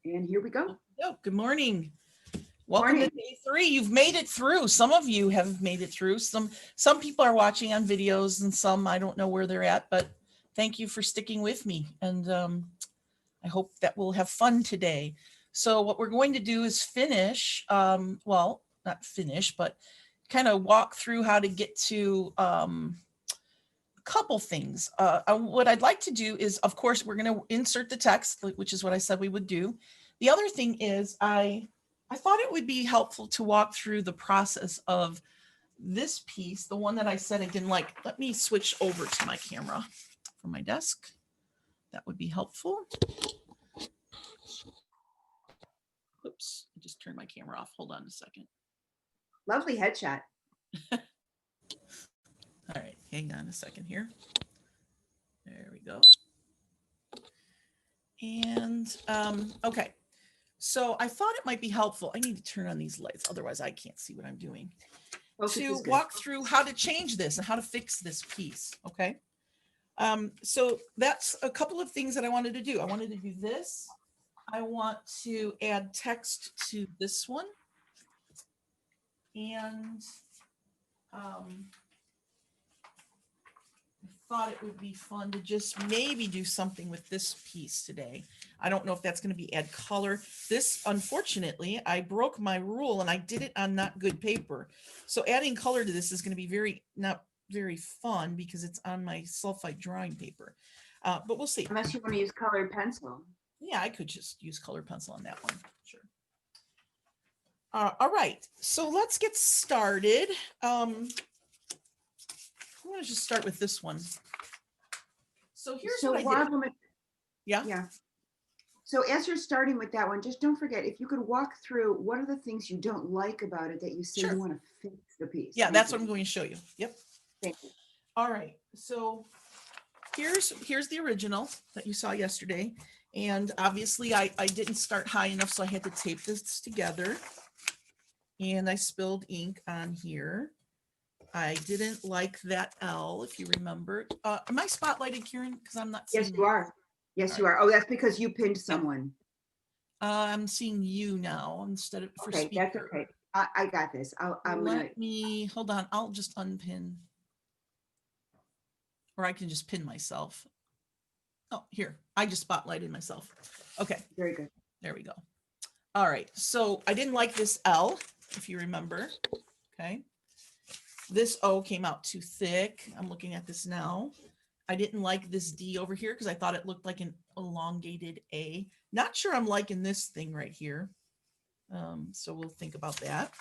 And here we go. Oh, good morning. Welcome to Morning. day 3. You've made it through. Some of you have made it through. Some people are watching on videos, and some I don't know where they're at. But thank you for sticking with me, and I hope that we'll have fun today. So what we're going to do is finish. Well, not finish, but kind of walk through how to get to a couple things. What I'd like to do is, of course, we're going to insert the text, which is what I said we would do. The other thing is I thought it would be helpful to walk through the process of this piece, the one that I said I didn't like. Let me switch over to my camera from my desk. That would be helpful. Oops, I just turned my camera off. Hold on a second. Lovely headshot. All right, hang on a second here. There we go. And okay, so I thought it might be helpful. I need to turn on these lights, otherwise I can't see what I'm doing. Focus To is good. walk through how to change this and how to fix this piece, okay? So that's a couple of things that I wanted to do. I wanted to do this. I want to add text to this one. And I thought it would be fun to just maybe do something with this piece today. I don't know if that's going to be add color. This, unfortunately, I broke my rule and I did it on not good paper. So adding color to this is going to be not very fun because it's on my sulfite drawing paper. But we'll see. Unless you want to use colored pencil. Yeah, I could just use colored pencil on that one. Sure. All right, so let's get started. I'm going to just start with this one. So here's what I did. Yeah. So as you're starting with that one, just don't forget, if you could walk through what are the things you don't like about it that you say you want to fix the piece. Yeah, that's what I'm going to show you. Yep. Thank you. All right. So here's the original that you saw yesterday. And obviously I didn't start high enough, so I had to tape this together. And I spilled ink on here. I didn't like that L, if you remember. Am I spotlighted, Kieran? Because I'm not seeing Yes, you are. Yes, you are. Oh, that's because you pinned someone. I'm seeing you now instead of for okay, speaker. That's okay. I got this. Let me, hold on. I'll just unpin. Or I can just pin myself. Oh, here. I just spotlighted myself. Okay. Very good. There we go. All right. So I didn't like this L, if you remember. Okay. This O came out too thick. I'm looking at this now. I didn't like this D over here because I thought it looked like an elongated A. Not sure I'm liking this thing right here. So we'll think about that.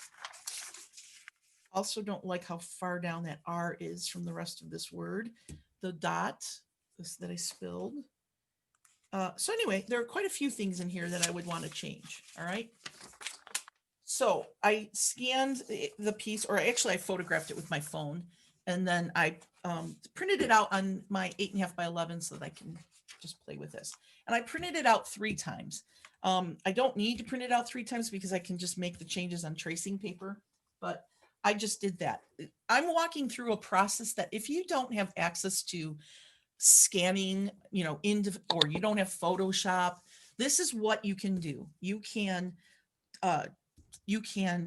Also don't like how far down that R is from the rest of this word. The dot, this that I spilled. So anyway, there are quite a few things in here that I would want to change. All right. So I scanned the piece, or actually I photographed it with my phone, and then I printed it out on my 8.5 by 11 so that I can just play with this. And I printed it out 3 times. I don't need to print it out 3 times because I can just make the changes on tracing paper, but I just did that. I'm walking through a process that if you don't have access to scanning, or you don't have Photoshop, this is what you can do. You can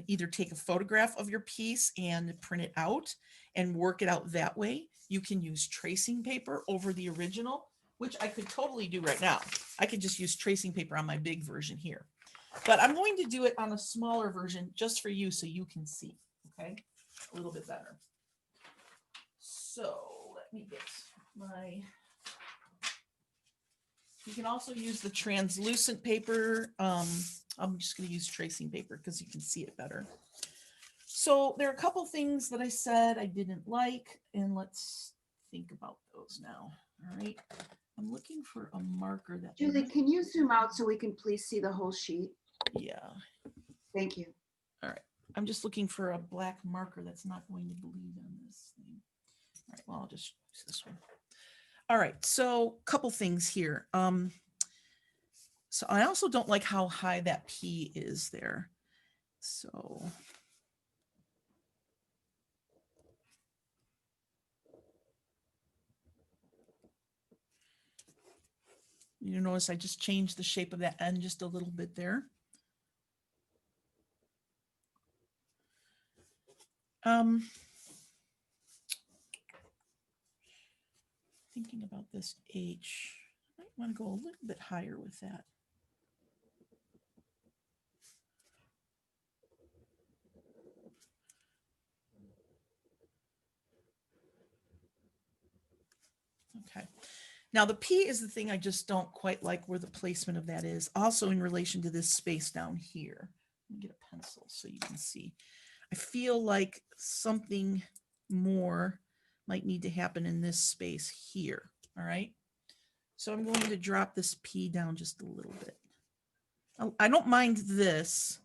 either take a photograph of your piece and print it out and work it out that way. You can use tracing paper over the original, which I could totally do right now. I could just use tracing paper on my big version here. But I'm going to do it on a smaller version just for you so you can see, okay? A little bit better. So let me get my... You can also use the translucent paper. I'm just going to use tracing paper because you can see it better. So there are a couple things that I said I didn't like, and let's think about those now. All right. I'm looking for a marker that... Julie, can you zoom out so we can please see the whole sheet? Yeah. Thank you. All right. I'm just looking for a black marker that's not going to bleed on this thing. All right. Well, I'll just use this one. All right. So a couple things here. So I also don't like how high that P is there. So You notice I just changed the shape of that N just a little bit there. Thinking about this H, I might want to go a little bit higher with that. Okay. Now the P is the thing I just don't quite like where the placement of that is. Also in relation to this space down here. Let me get a pencil so you can see. I feel like something more might need to happen in this space here. All right. So I'm going to drop this P down just a little bit. I don't mind this,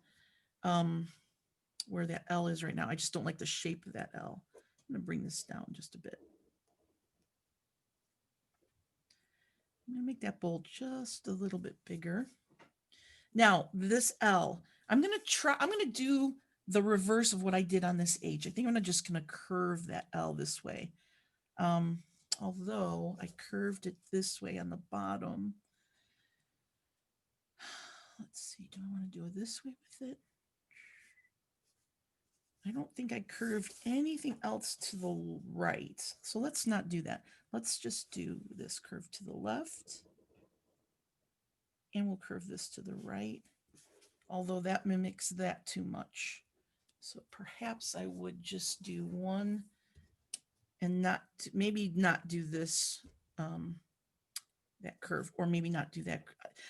where that L is right now. I just don't like the shape of that L. I'm going to bring this down just a bit. I'm going to make that bold just a little bit bigger. Now, this L, I'm going to do the reverse of what I did on this H. I think I'm just going to curve that L this way. Although I curved it this way on the bottom. Let's see, do I want to do it this way with it? I don't think I curved anything else to the right. So let's not do that. Let's just do this curve to the left. And we'll curve this to the right, although that mimics that too much. So perhaps I would just do one and maybe not do this, that curve, or maybe not do that.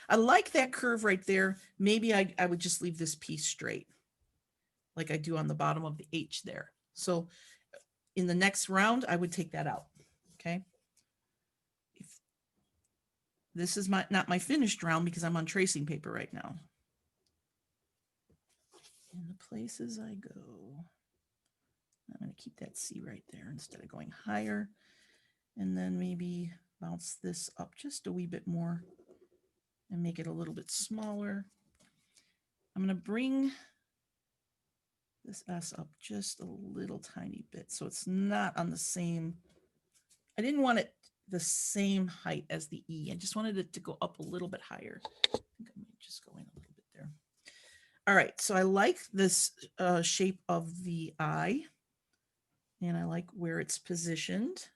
I like that curve right there. Maybe I would just leave this piece straight like I do on the bottom of the H there. So in the next round, I would take that out. Okay. This is not my finished round because I'm on tracing paper right now. In the places I go, I'm going to keep that C right there instead of going higher. And then maybe bounce this up just a wee bit more and make it a little bit smaller. I'm going to bring this S up just a little tiny bit so it's not on the same. I didn't want it the same height as the E. I just wanted it to go up a little bit higher. I think I might just go in a little bit there. All right, so I like this shape of the I, and I like where it's positioned.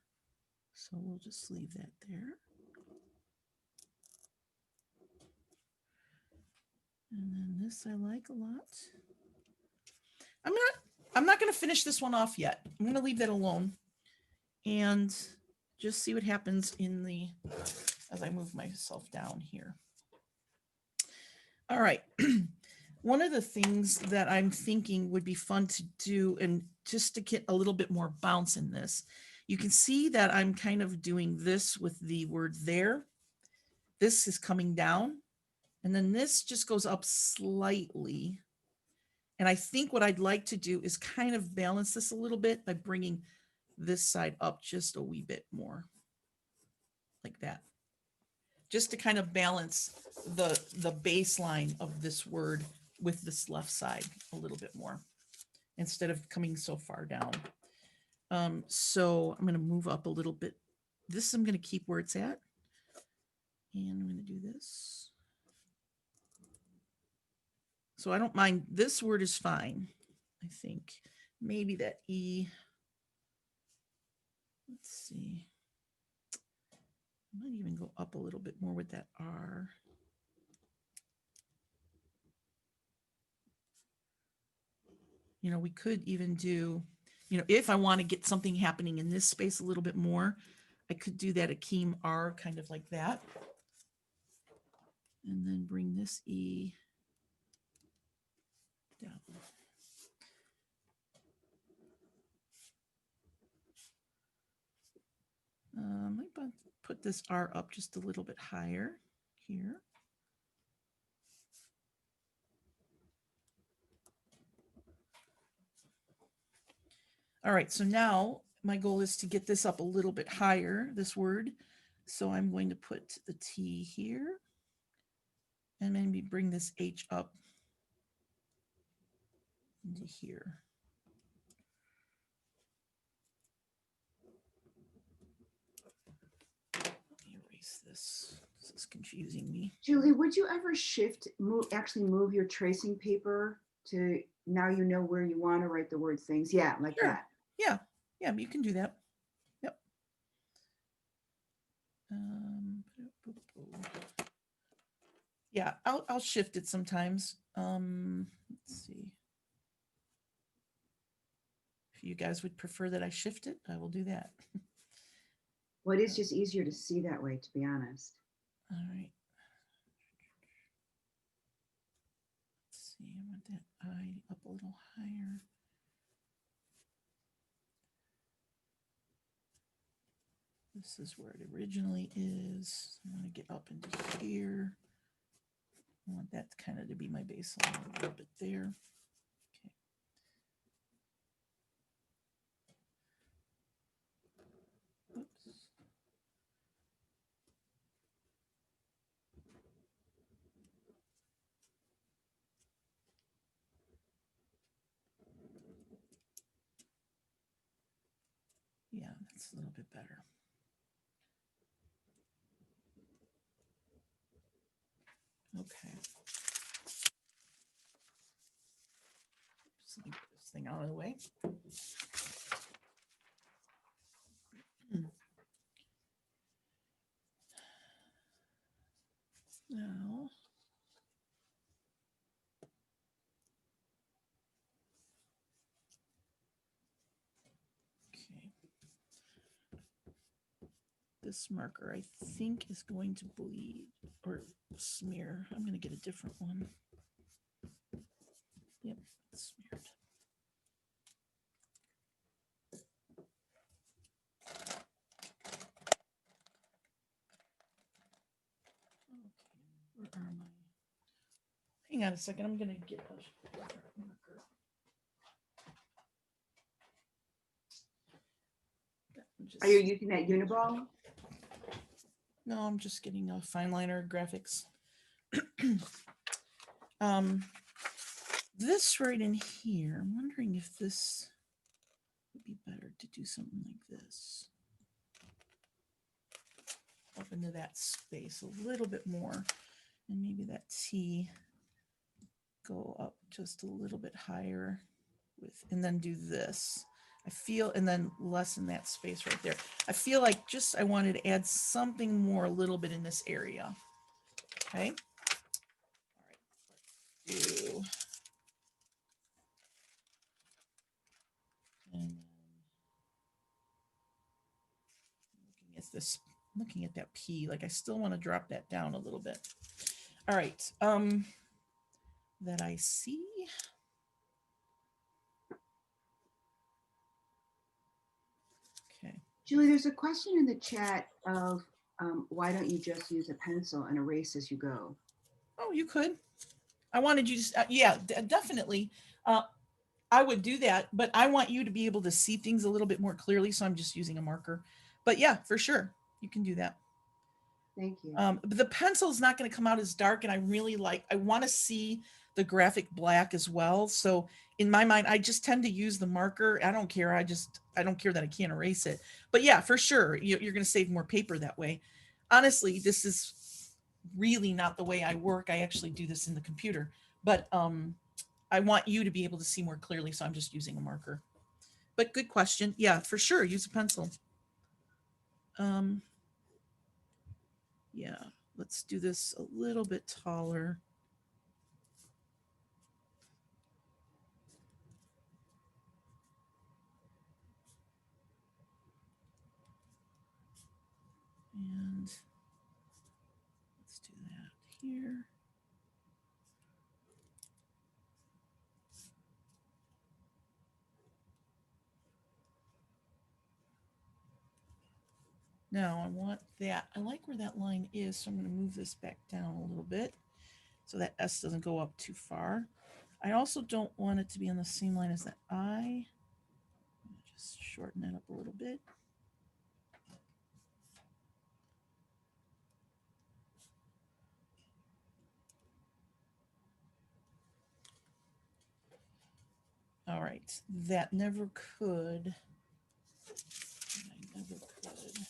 So we'll just leave that there. And then this I like a lot. I'm not going to finish this one off yet. I'm going to leave that alone and just see what happens as I move myself down here. All right. One of the things that I'm thinking would be fun to do, and just to get a little bit more bounce in this, you can see that I'm kind of doing this with the word there. This is coming down, and then this just goes up slightly. And I think what I'd like to do is kind of balance this a little bit by bringing this side up just a wee bit more, like that. Just to kind of balance the baseline of this word with this left side a little bit more, instead of coming so far down. So I'm going to move up a little bit. This I'm going to keep where it's at. And I'm going to do this. So I don't mind. This word is fine. I think maybe that E. Let's see. I might even go up a little bit more with that R. You know, we could even do, you know, if I want to get something happening in this space a little bit more, I could do that Akim R kind of like that. And then bring this E down. I might put this R up just a little bit higher here. All right, so now my goal is to get this up a little bit higher, this word. So I'm going to put the T here and maybe bring this H up into here. Let me erase is this? This is confusing me. Julie, would you ever actually move your tracing paper to now you know where you want to write the word things? Yeah, like Sure. that. Yeah. Yeah, you can do that. Yep. Yeah, I'll shift it sometimes. Let's see. If you guys would prefer that I shift it, I will do that. Well, it is just easier to see that way, to be honest. All right. Let's see, I want that eye up a little higher. This is where it originally is. I want to get up into here. I want that kind of to be my baseline a little bit there. Okay. Oops. Yeah, that's a little bit better. Okay. Just let me get this thing out of the way. Now, okay. This marker, I think, is going to bleed or smear. I'm going to get a different one. Yep, it's smeared. Okay, where are my? Hang on a second. I'm going to get a marker. Are you using that Uniball? No, I'm just getting a fine liner graphics. This right in here, I'm wondering if this would be better to do something like this. Up into that space a little bit more, and maybe that T go up just a little bit higher with, and then do this. I feel, and then lessen that space right there. I feel like just I wanted to add something more a little bit in this area. Okay. All right. Let's do. And looking at this, looking at that P, like I still want to drop that down a little bit. All right. That I see. Okay. Julie, there's a question in the chat of why don't you just use a pencil and erase as you go? Oh, you could. I wanted you to, yeah, definitely. I would do that, but I want you to be able to see things a little bit more clearly. So I'm just using a marker. But yeah, for sure, you can do that. Thank you. But the pencil is not going to come out as dark, and I really like. I want to see the graphic black as well. So in my mind, I just tend to use the marker. I don't care. I don't care that I can't erase it. But yeah, for sure, you're going to save more paper that way. Honestly, this is really not the way I work. I actually do this in the computer, but I want you to be able to see more clearly, so I'm just using a marker. But good question. Yeah, for sure, use a pencil. Yeah, let's do this a little bit taller. And let's do that here. Now I want that. I like where that line is, so I'm going to move this back down a little bit so that S doesn't go up too far. I also don't want it to be on the same line as that I. Just shorten that up a little bit. All right, that never could. I never could.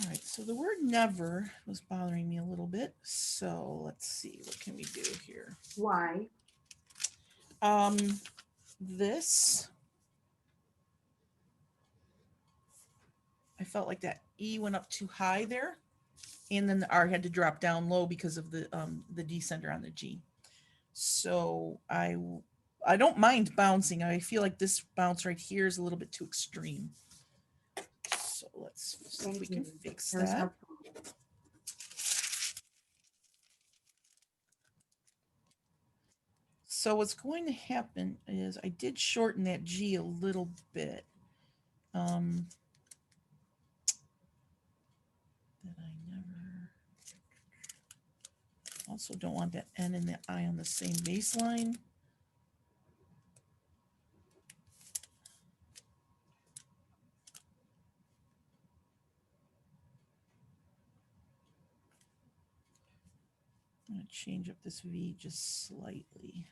All right, so the word never was bothering me a little bit. So let's see, what can we do here? Why? This, I felt like that E went up too high there, and then the R had to drop down low because of the descender on the G. So I don't mind bouncing. I feel like this bounce right here is a little bit too extreme. So let's see if we can fix That was that. helpful. So what's going to happen is I did shorten that G a little bit. That I never. Also don't want that N and that I on the same baseline. I'm going to change up this V just slightly.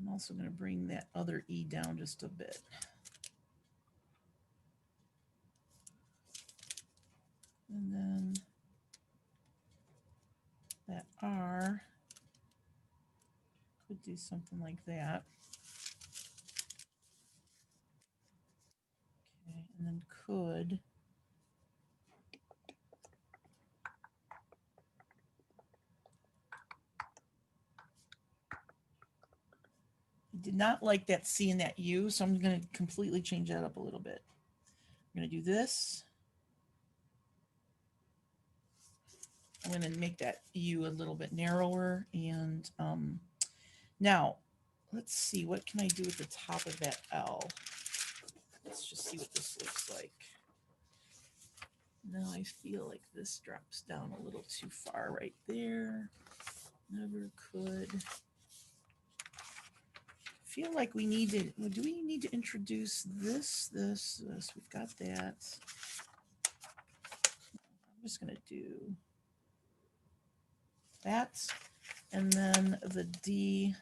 I'm also going to bring that other E down just a bit. And then that R could do something like that. Okay, and then could. I did not like that C and that U, so I'm going to completely change that up a little bit. I'm going to do this. I'm going to make that U a little bit narrower. And now, let's see, what can I do at the top of that L? Let's just see what this looks like. Now I feel like this drops down a little too far right there. Never could. Feel like we need to, do we need to introduce this? We've got that. I'm just going to do that. And then the D,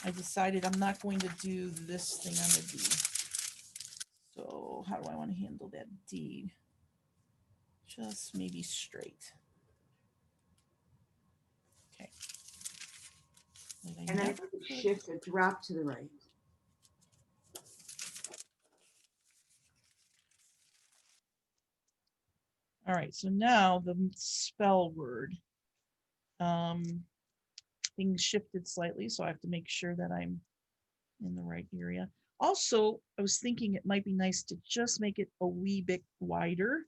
I decided I'm not going to do this thing on the D. So how do I want to handle that D? Just maybe straight. Okay. And then if you could shift a drop to the right. All right, so now the spell word. Things shifted slightly, so I have to make sure that I'm in the right area. Also, I was thinking it might be nice to just make it a wee bit wider.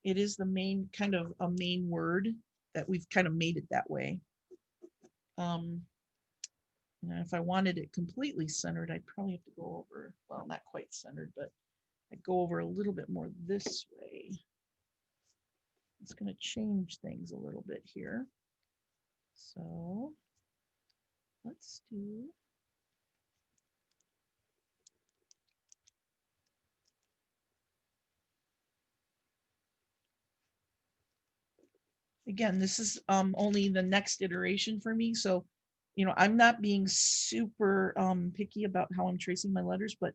It is the main kind of a main word that we've kind of made it that way. If I wanted it completely centered, I'd probably have to go over, well, not quite centered, but I'd go over a little bit more this way. It's going to change things a little bit here. So let's do. Again, this is only the next iteration for me. So, I'm not being super picky about how I'm tracing my letters, but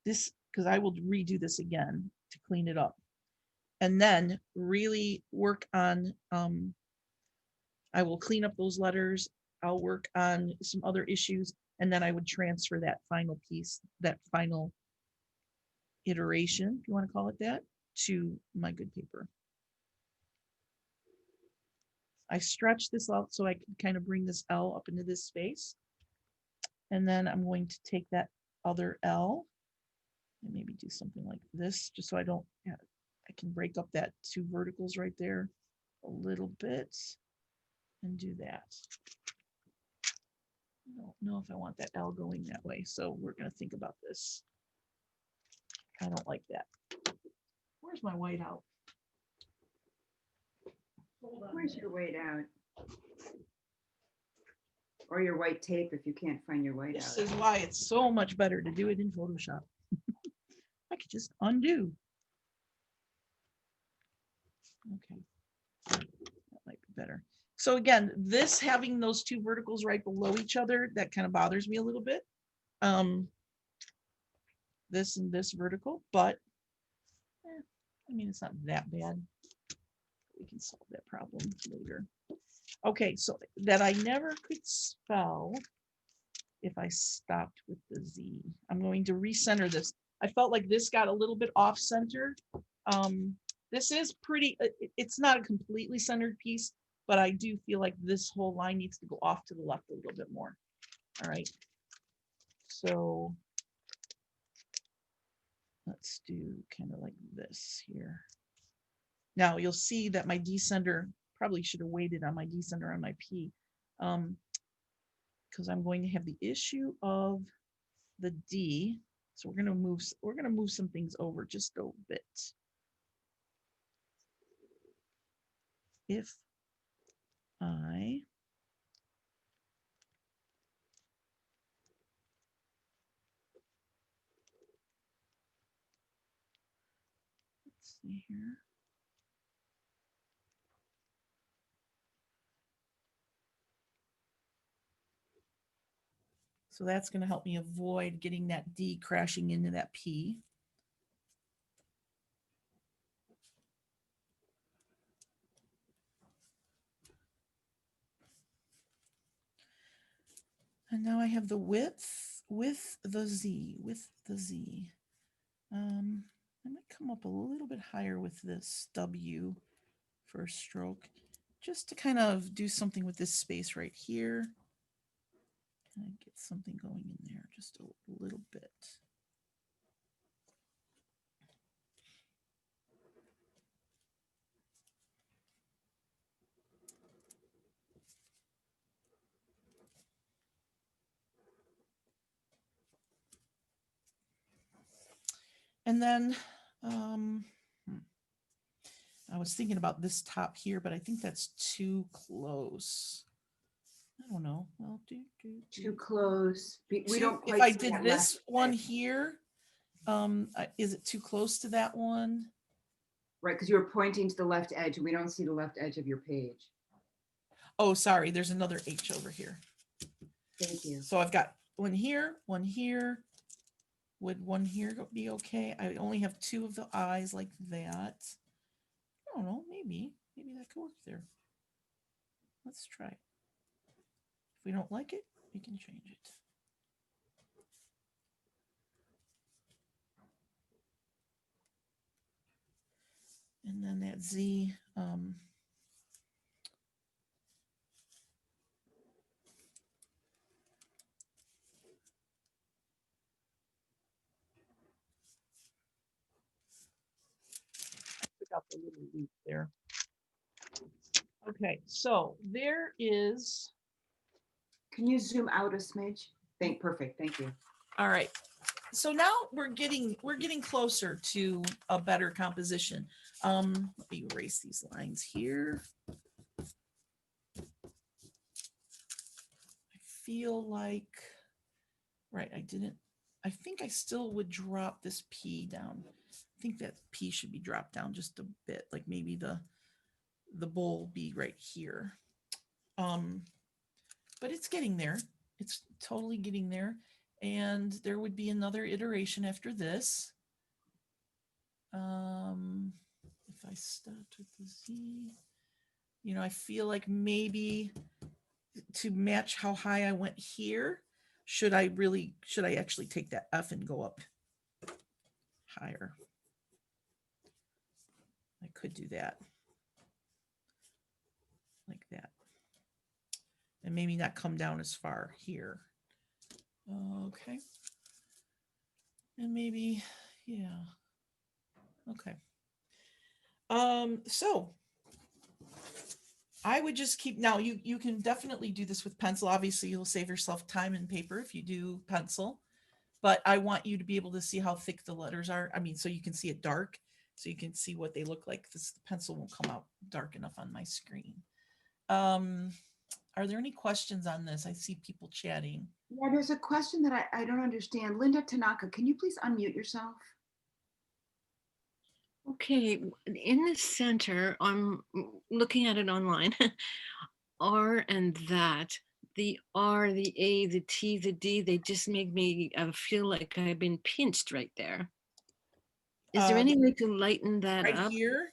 this, because I will redo this again to clean it up. And then really work on, I will clean up those letters. I'll work on some other issues, and then I would transfer that final piece, that final iteration, if you want to call it that, to my good paper. I stretch this out so I can kind of bring this L up into this space. And then I'm going to take that other L and maybe do something like this, just so I don't, I can break up that two verticals right there a little bit and do that. I don't know if I want that L going that way, so we're going to think about this. I don't like that. Where's my whiteout? Where's your white out? Or your white tape if you can't find your white This out. is why it's so much better to do it in Photoshop. I could just undo. Okay, that might be better. So again, this having those two verticals right below each other, that kind of bothers me a little bit. This and this vertical, but I mean, it's not that bad. We can solve that problem later. Okay, so that I never could spell if I stopped with the Z. I'm going to recenter this. I felt like this got a little bit off center. This is pretty, it's not a completely centered piece, but I do feel like this whole line needs to go off to the left a little bit more. All right. So let's do kind of like this here. Now you'll see that my descender probably should have waited on my descender on my P, because I'm going to have the issue of the D. So we're going to move some things over just a bit. If I let's see here. So that's going to help me avoid getting that D crashing into that P. And now I have the width with the Z, I might come up a little bit higher with this W for a stroke, just to kind of do something with this space right here. And get something going in there just a little bit. And then I was thinking about this top here, but I think that's too close. I don't know. Well, Too close. We don't if quite I see did that this left one edge. here, is it too close to that one? Right, because you were pointing to the left edge and we don't see the left edge of your page. Oh, sorry, there's another H over here. Thank you. So I've got one here, one here. Would one here be okay? I only have two of the I's like that. I don't know, maybe that could work there. Let's try it. If we don't like it, we can change it. And then that Z, took out the little loop there. Okay, so there is. Can you zoom out a smidge? Perfect, thank you. All right. So now we're getting closer to a better composition. Let me erase these lines here. I feel like, right, I think I still would drop this P down. I think that P should be dropped down just a bit, like maybe the bowl be right here. But it's getting there. It's totally getting there. And there would be another iteration after this. If I start with the Z, I feel like maybe to match how high I went here, should I actually take that F and go up higher? I could do that. Like that. And maybe not come down as far here. Okay. And maybe, yeah. Okay. So I would just keep, now you can definitely do this with pencil. Obviously you'll save yourself time and paper if you do pencil, but I want you to be able to see how thick the letters are. I mean, so you can see it dark, so you can see what they look like. The pencil won't come out dark enough on my screen. Are there any questions on this? I see people chatting. Yeah, there's a question that I don't understand. Linda Tanaka, can you please unmute yourself? Okay, in the center, I'm looking at it online. R and that, the R, the A, the T, the D, they just make me feel like I've been pinched right there. Is there Uh, any way to lighten that right up? here.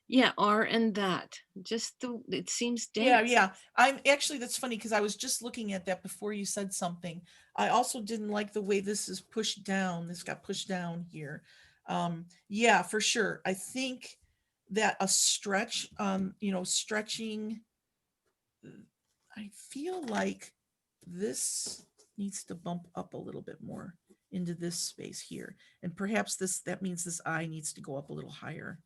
Yeah, R and that. It seems Yeah, dense. yeah. I'm actually, that's funny because I was just looking at that before you said something. I also didn't like the way this is pushed down. This got pushed down here. Yeah, for sure. I think that a stretch, stretching, I feel like this needs to bump up a little bit more into this space here. And perhaps that means this eye needs to go up a little higher.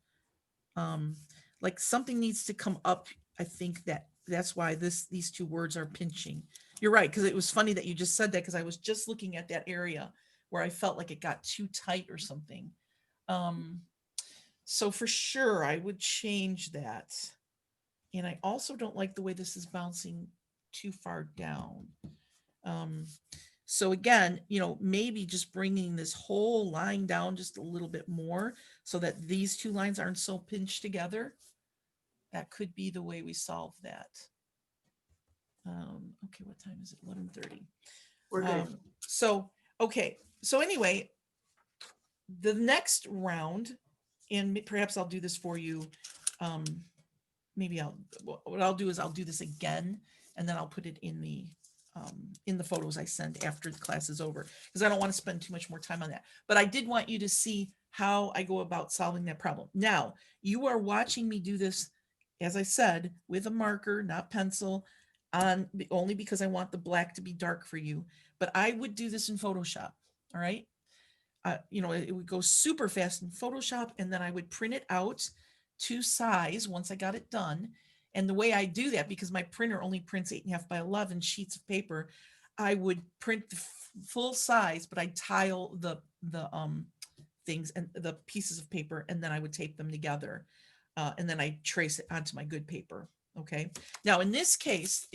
um like something needs to come up. I think that's why these two words are pinching. You're right, because it was funny that you just said that, because I was just looking at that area where I felt like it got too tight or something. um so for sure I would change that. And I also don't like the way this is bouncing too far down. um so again, maybe just bringing this whole line down just a little bit more so that these two lines aren't so pinched together. That could be the way we solve that. Okay, what time is it? 11:30. We're good. So okay. So anyway, the next round, and perhaps I'll do this for you. Um, maybe what I'll do is I'll do this again, and then I'll put it in the photos I send after the class is over, because I don't want to spend too much more time on that. But I did want you to see how I go about solving that problem. Now, you are watching me do this, as I said, with a marker, not pencil, on only because I want the black to be dark for you. But I would do this in Photoshop. All right. It would go super fast in Photoshop, and then I would print it out to size once I got it done. And the way I do that, because my printer only prints 8.5 by 11 sheets of paper, I would print the full size, but I tile the things and the pieces of paper, and then I would tape them together, and then I trace it onto my good paper. Okay. Now in this case,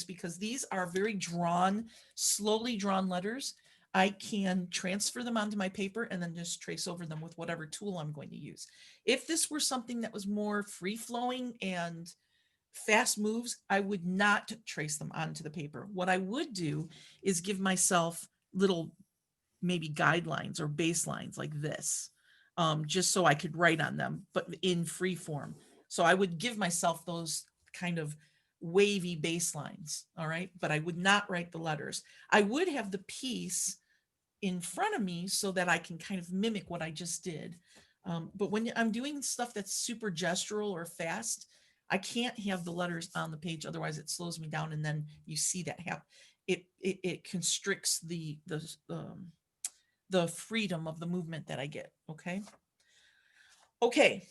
because these are very drawn, slowly drawn letters, I can transfer them onto my paper and then just trace over them with whatever tool I'm going to use. If this were something that was more free flowing and fast moves, I would not trace them onto the paper. What I would do is give myself little maybe guidelines or baselines like this, just so I could write on them, but in free form. So I would give myself those kind of wavy baselines. All right. But I would not write the letters. I would have the piece in front of me so that I can kind of mimic what I just did. But when I'm doing stuff that's super gestural or fast, I can't have the letters on the page. Otherwise it slows me down. And then you see that it constricts the freedom of the movement that I get. Okay. Okay.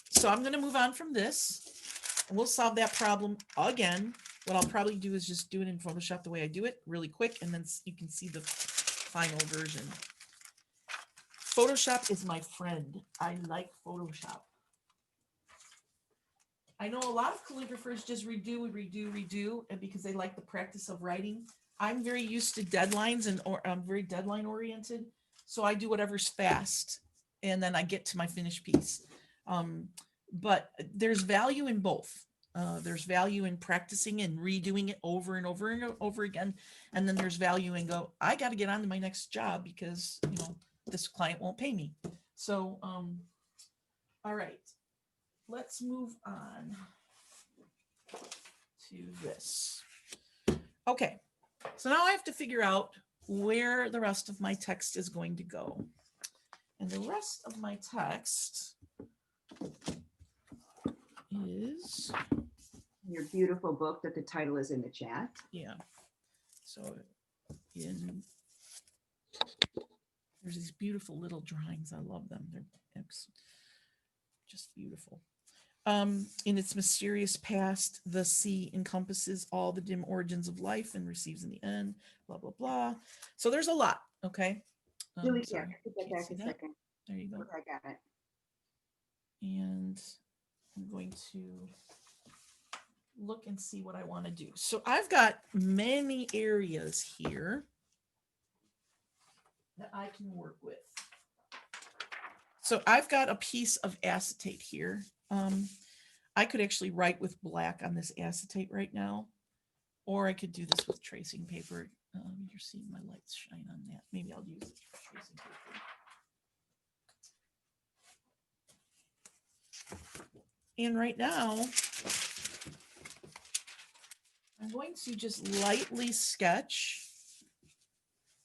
So I'm going to move on from this, and we'll solve that problem again. What I'll probably do is just do it in Photoshop the way I do it really quick, and then you can see the final version. Photoshop is my friend. I like Photoshop. I know a lot of calligraphers just redo, and because they like the practice of writing. I'm very used to deadlines, and I'm very deadline oriented. So I do whatever's fast, and then I get to my finished piece. But there's value in both. There's value in practicing and redoing it over and over and over again. And then there's value in I got to get on to my next job because, this client won't pay me. So, all right, let's move on to this. Okay, so now I have to figure out where the rest of my text is going to go. And the rest of my text is, Your beautiful book that the title is in the chat. yeah. So there's these beautiful little drawings. I love them. They're just beautiful. In its mysterious past, the sea encompasses all the dim origins of life and receives in the end, blah, blah, blah. So there's a lot, okay? Really quick, Sorry, put that can't back see a that. second. There you go. Okay, I got it. And I'm going to look and see what I want to do. So I've got many areas here that I can work with. So I've got a piece of acetate here. I could actually write with black on this acetate right now, or I could do this with tracing paper. You're seeing my lights shine on that. Maybe I'll use this for tracing paper. And right now, I'm going to just lightly sketch.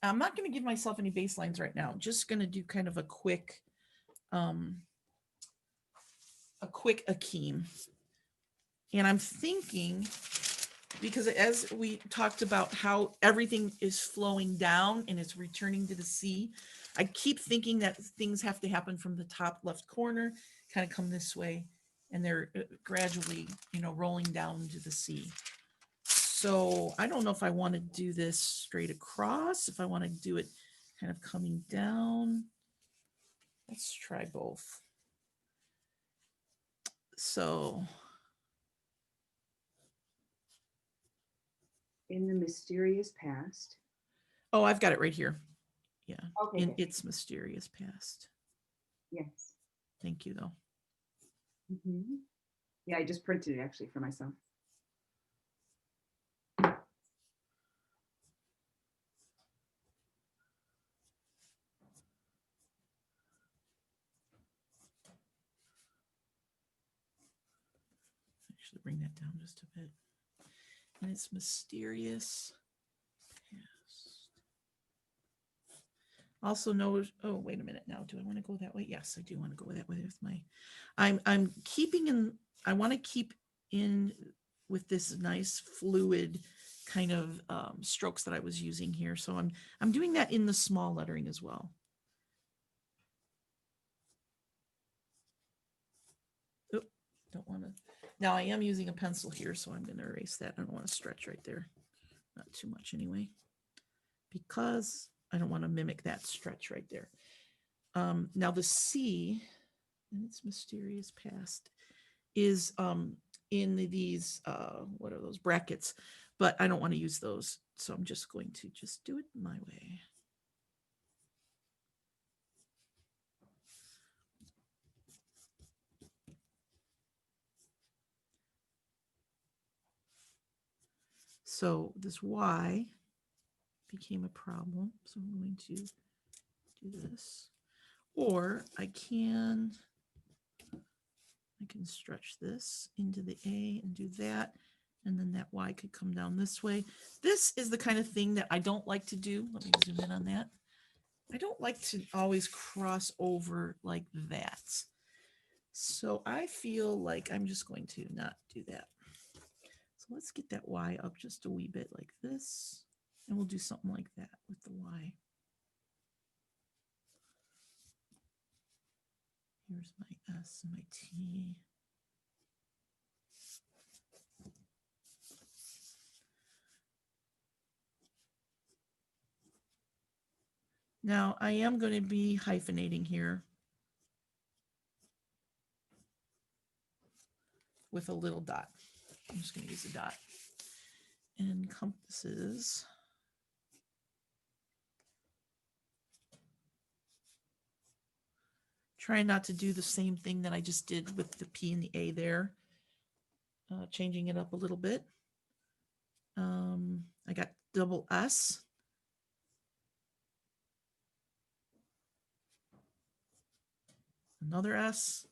I'm not going to give myself any baselines right now. I'm just going to do kind of a quick Akim. And I'm thinking, because as we talked about how everything is flowing down and it's returning to the sea, I keep thinking that things have to happen from the top left corner, kind of come this way, and they're gradually, rolling down to the sea. So I don't know if I want to do this straight across, if I want to do it kind of coming down. Let's try both. So In the mysterious past. oh, I've got it right here. Yeah. Okay. In its mysterious past. Yes. Thank you, though. Mm-hmm. Yeah, I just printed it actually for myself. Actually, bring that down just a bit. And it's mysterious past. Also know, oh, wait a minute now. Do I want to go that way? Yes, I do want to go that way with my, I'm keeping in, I want to keep in with this nice fluid kind of strokes that I was using here. So I'm doing that in the small lettering as well. Oh, don't want to. Now I am using a pencil here, so I'm going to erase that. I don't want to stretch right there. Not too much anyway, because I don't want to mimic that stretch right there. Now the C and its mysterious past is in these, what are those brackets, but I don't want to use those. So I'm just going to just do it my way. So this Y became a problem. So I'm going to do this, or I can stretch this into the A and do that. And then that Y could come down this way. This is the kind of thing that I don't like to do. Let me zoom in on that. I don't like to always cross over like that. So I feel like I'm just going to not do that. So let's get that Y up just a wee bit like this. And we'll do something like that with the Y. Here's my S and my T. Now I am going to be hyphenating here with a little dot. I'm just going to use a dot. Encompasses. Try not to do the same thing that I just did with the P and the A there. Changing it up a little bit. I got double S. Another S.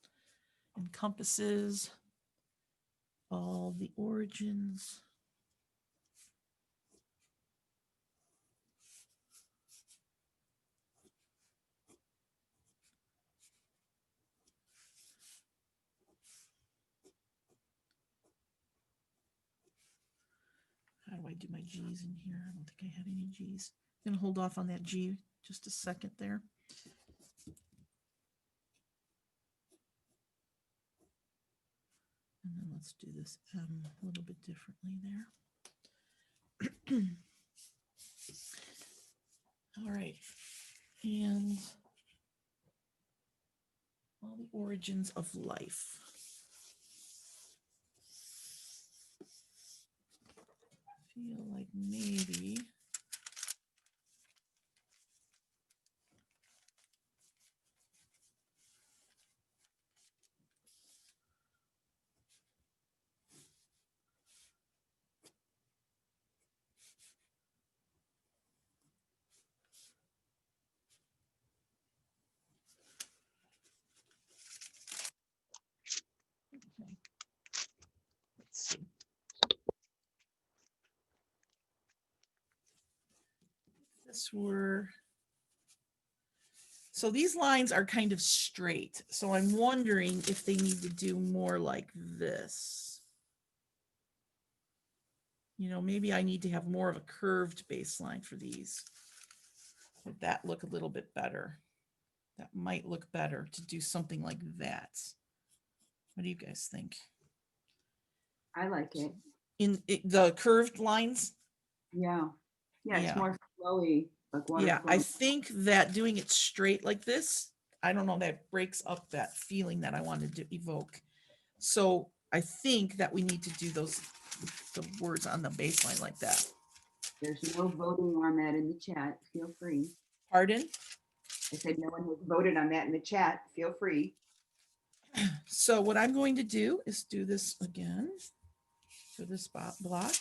Encompasses all the origins. How do I do my G's in here? I don't think I had any G's. I'm going to hold off on that G just a second there. And then let's do this M a little bit differently there. All right. And all the origins of life. I feel like maybe these were, so these lines are kind of straight. So I'm wondering if they need to do more like this. You know, maybe I need to have more of a curved baseline for these. Would that look a little bit better? That might look better to do something like that. What do you guys think? I like it. The curved lines? Yeah. Yeah, it's Yeah. more flowy, like water Yeah, I flowing. think that doing it straight like this, I don't know, that breaks up that feeling that I wanted to evoke. So I think that we need to do the words on the baseline like that. There's no voting on that in the chat. Feel free. Pardon? I said no one has voted on that in the chat. Feel free. So what I'm going to do is do this again for this block.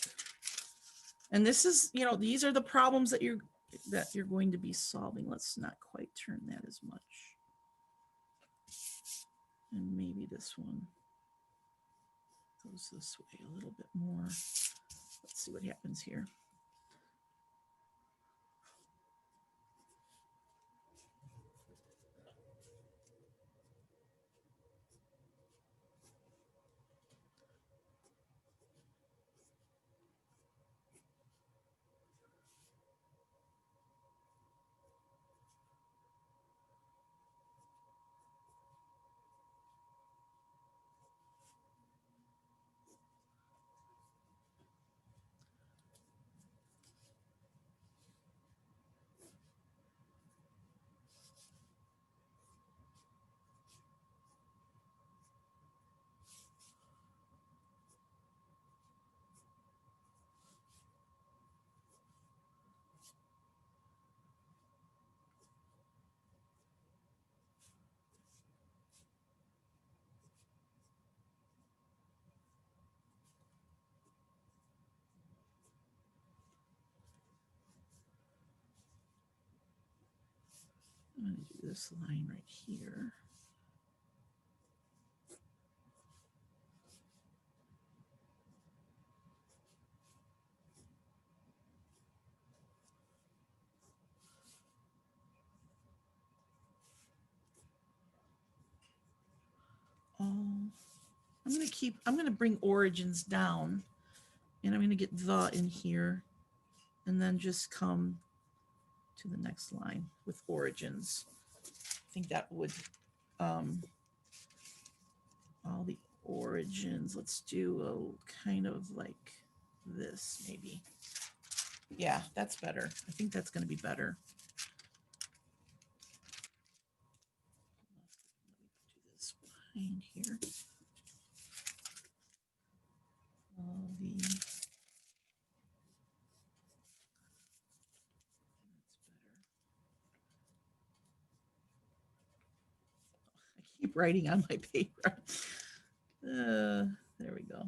And this is, you know, these are the problems that you're going to be solving. Let's not quite turn that as much. And maybe this one goes this way a little bit more. Let's see what happens here. I'm going to do this line right here. I'm going to bring origins down, and I'm going to get the in here, and then just come to the next line with origins. I think that would, all the origins, let's do a kind of like this maybe. Yeah, that's better. I think that's going to be better. Do this behind here. I keep writing on my paper. There we go.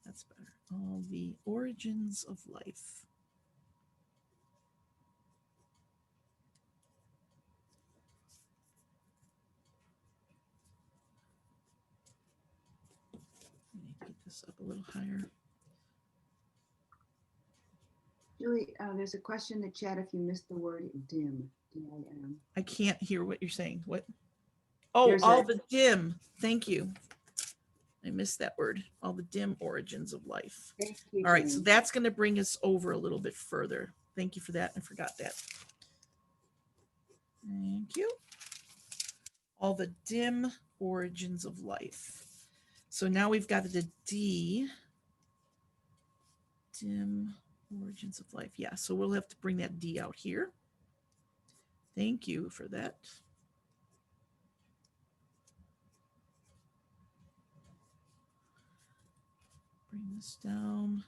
That's better. All the origins of life. I need to get this up a little higher. Julie, there's a question in the chat if you missed the word dim. D-I-M. I can't hear what you're saying. What? Oh, There's all a- the dim. Thank you. I missed that word. All the dim origins of life. Thank you, All right, so Jane. that's going to bring us over a little bit further. Thank you for that. I forgot that. Thank you. All the dim origins of life. So now we've got the D. Dim origins of life. Yeah, so we'll have to bring that D out here. Thank you for that. Bring this down.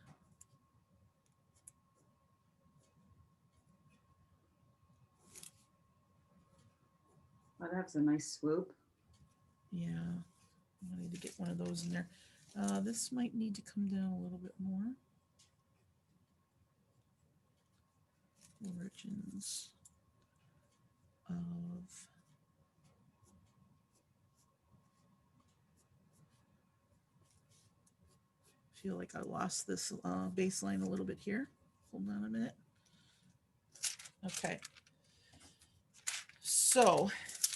Oh, that's a nice swoop. Yeah, I need to get one of those in there. This might need to come down a little bit more. Origins of, feel like I lost this baseline a little bit here. Hold on a minute. Okay. So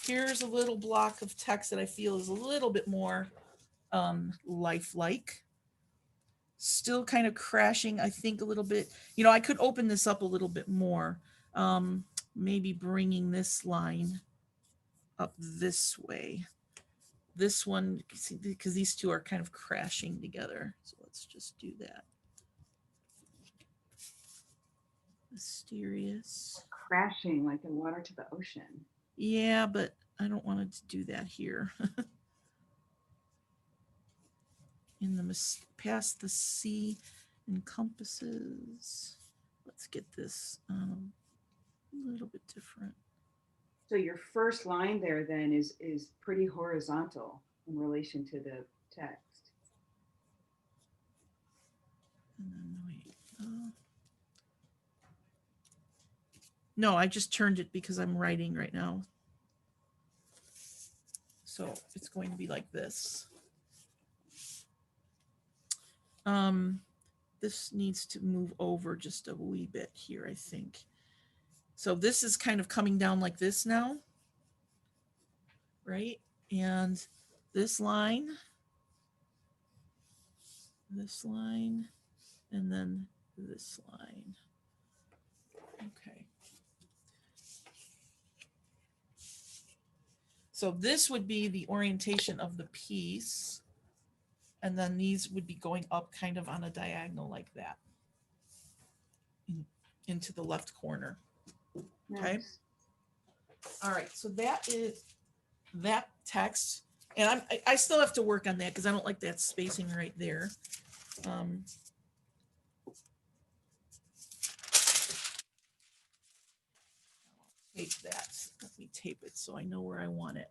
here's a little block of text that I feel is a little bit more lifelike. Still kind of crashing, I think, a little bit. You know, I could open this up a little bit more. Maybe bringing this line up this way. This one, because these two are kind of crashing together. So let's just do that. Mysterious. Crashing like the water to the ocean. Yeah, but I don't want it to do that here. In the past the sea encompasses. Let's get this a little bit different. So your first line there then is pretty horizontal in relation to the text. And then wait. No, I just turned it because I'm writing right now. So it's going to be like this. This needs to move over just a wee bit here, I think. So this is kind of coming down like this now, right? And this line, and then this line. Okay. So this would be the orientation of the piece. And then these would be going up kind of on a diagonal like that into the left corner. Okay. Nice. All right. So that is that text. And I still have to work on that because I don't like that spacing right there. Tape that. Let me tape it so I know where I want it.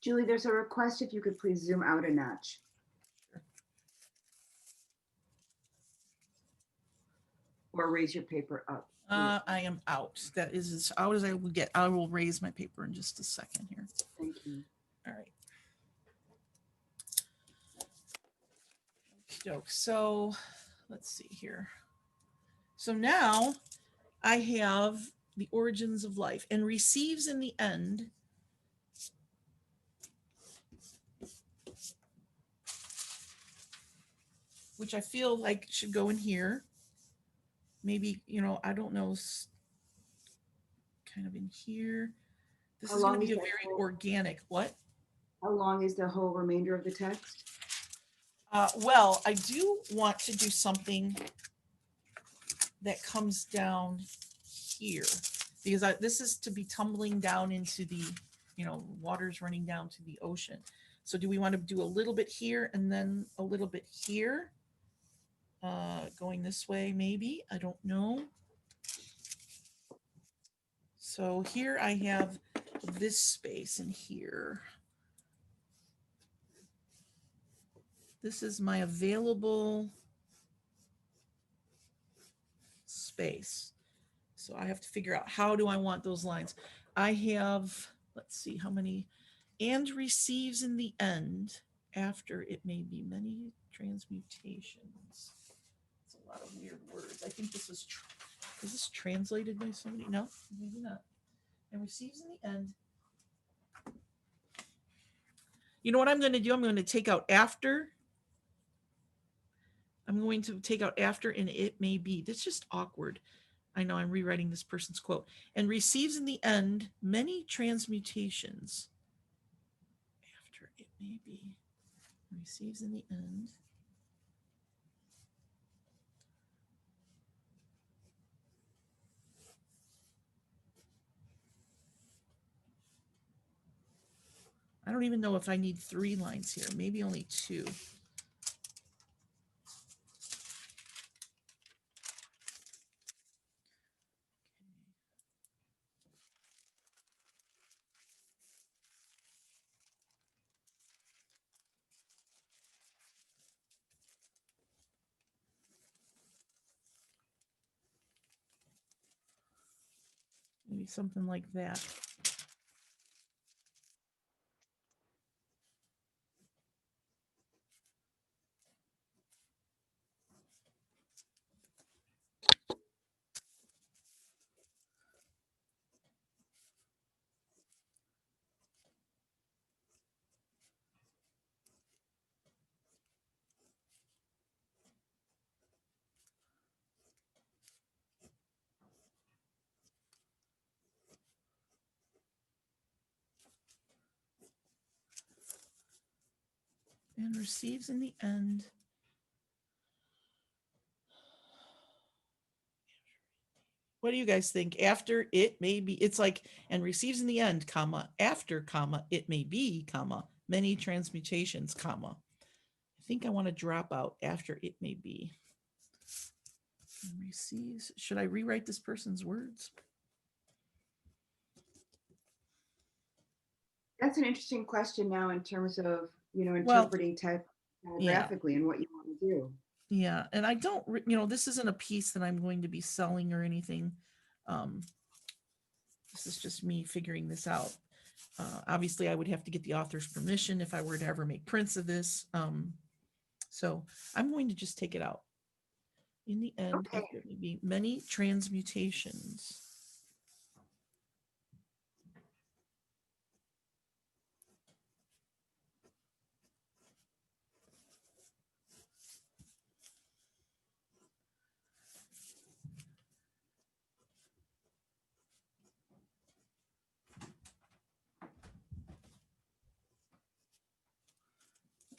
Julie, there's a request if you could please zoom out a notch. Or raise your paper up. I am out. That is as out as I will get. I will raise my paper in just a second here. Thank you. All right. Okey-doke. So let's see here. So now I have the origins of life and receives in the end. Which I feel like should go in here. Maybe, you know, I don't know, kind of in here. This How is going long to be is a that very whole- organic. What? How long is the whole remainder of the text? Well, I do want to do something that comes down here because this is to be tumbling down into the, you know, water's running down to the ocean. So do we want to do a little bit here and then a little bit here? Going this way, maybe, I don't know. So here I have this space in here. This is my available space. So I have to figure out how do I want those lines. I have, let's see how many, and receives in the end after it may be many transmutations. It's a lot of weird words. I think this is this translated by somebody? No, maybe not. And receives in the end. You know what I'm going to do? I'm going to take out after. I'm going to take out after and it may be. That's just awkward. I know I'm rewriting this person's quote. And receives in the end many transmutations. After it may be. Receives in the end. I don't even know if I need 3 lines here. Maybe only 2. Maybe something like that. and receives in the end. What do you guys think? After it may be, it's like, and receives in the end, comma, after, comma, it may be, comma, many transmutations, comma. I think I want to drop out after it may be. And receives, should I rewrite this person's words? That's an interesting question now in terms of, Well, interpreting yeah. typographically and what you want to do. Yeah, and I don't, this isn't a piece that I'm going to be selling or anything. This is just me figuring this out. Obviously, I would have to get the author's permission if I were to ever make prints of this. So I'm going to just take it out. In the end, Okay. after it may be many transmutations.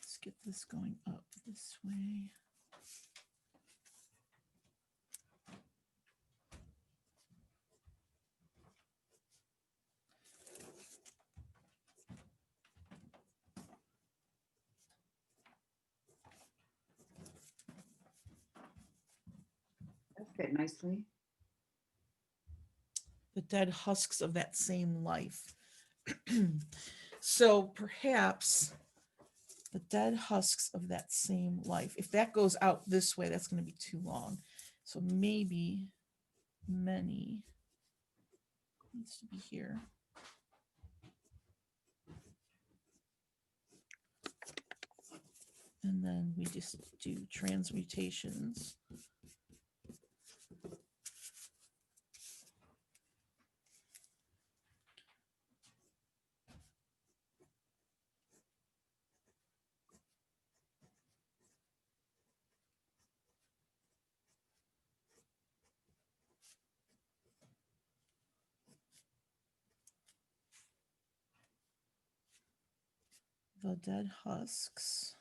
Let's get this going up this way. That fit nicely. The dead husks of that same life. So perhaps the dead husks of that same life. If that goes out this way, that's going to be too long. So maybe many needs to be here. And then we just do transmutations. The dead husks.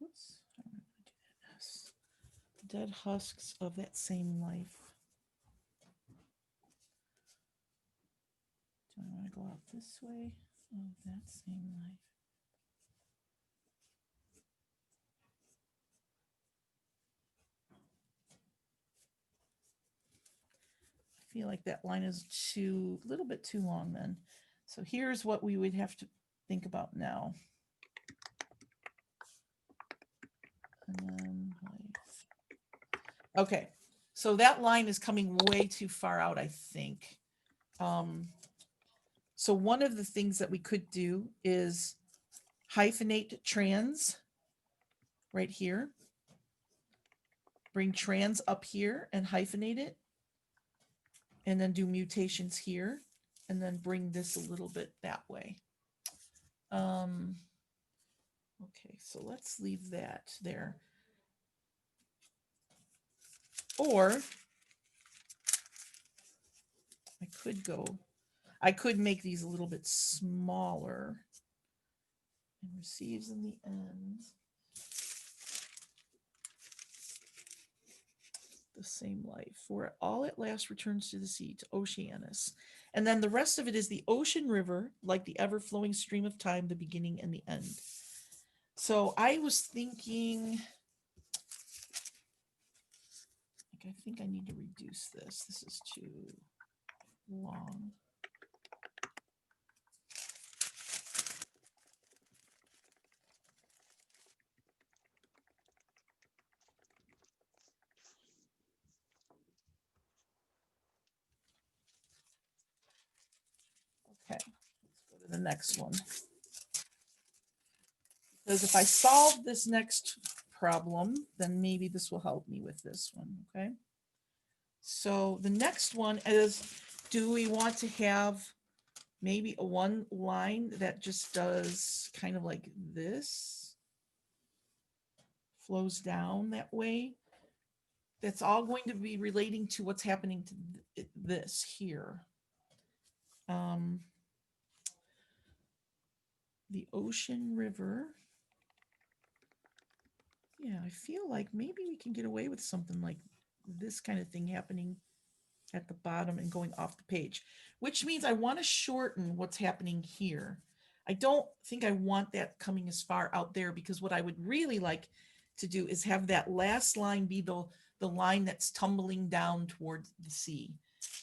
Oops, how am I going to do that? Yes. Dead husks of that same life. Do I want to go out this way? Of that same life. I feel like that line is a little bit too long then. So here's what we would have to think about now. And then life. Okay, so that line is coming way too far out, I think. So one of the things that we could do is hyphenate trans right here. Bring trans up here and hyphenate it. And then do mutations here. And then bring this a little bit that way. Okay, so let's leave that there. Or I could make these a little bit smaller. And receives in the end the same life, where all at last returns to the sea, to Oceanus. And then the rest of it is the ocean river, like the ever-flowing stream of time, the beginning and the end. So I was thinking, I think I need to reduce this. This is too long. Okay, let's go to the next one. Because if I solve this next problem, then maybe this will help me with this one, okay? So the next one is, do we want to have maybe a one line that just does kind of like this, flows down that way. That's all going to be relating to what's happening to this here. The ocean river. Yeah, I feel like maybe we can get away with something like this kind of thing happening at the bottom and going off the page, which means I want to shorten what's happening here. I don't think I want that coming as far out there, because what I would really like to do is have that last line be the line that's tumbling down towards the sea.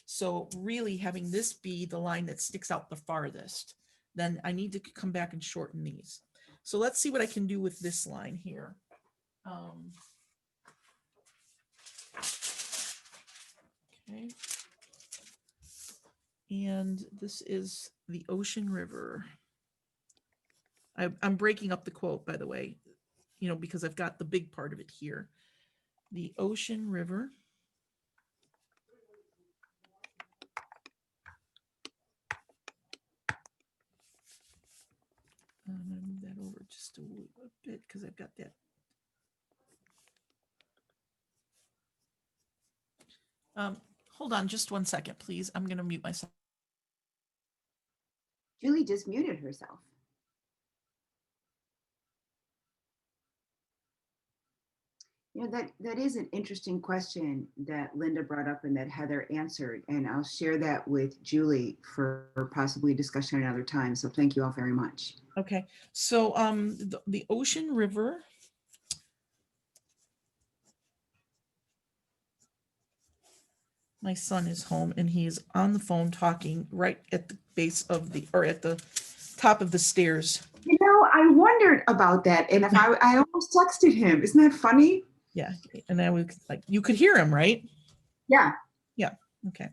So really having this be the line that sticks out the farthest. Then I need to come back and shorten these. So let's see what I can do with this line here. Okay. And this is the ocean river. I'm breaking up the quote, by the way, you know, because I've got the big part of it here. The ocean river. I'm going to move that over just a little bit because I've got that. Hold on just 1 second, please. I'm going to mute myself. Julie just muted herself. You know, that is an interesting question that Linda brought up and that Heather answered, and I'll share that with Julie for possibly discussion another time. So thank you all very much. Okay, so the ocean river. My son is home and he is on the phone talking right at the base of the, or at the top of the stairs. You know, I wondered about that, and if I almost texted him. Isn't that funny? Yeah, and I was like, you could hear him, right? Yeah. Yeah. Okay.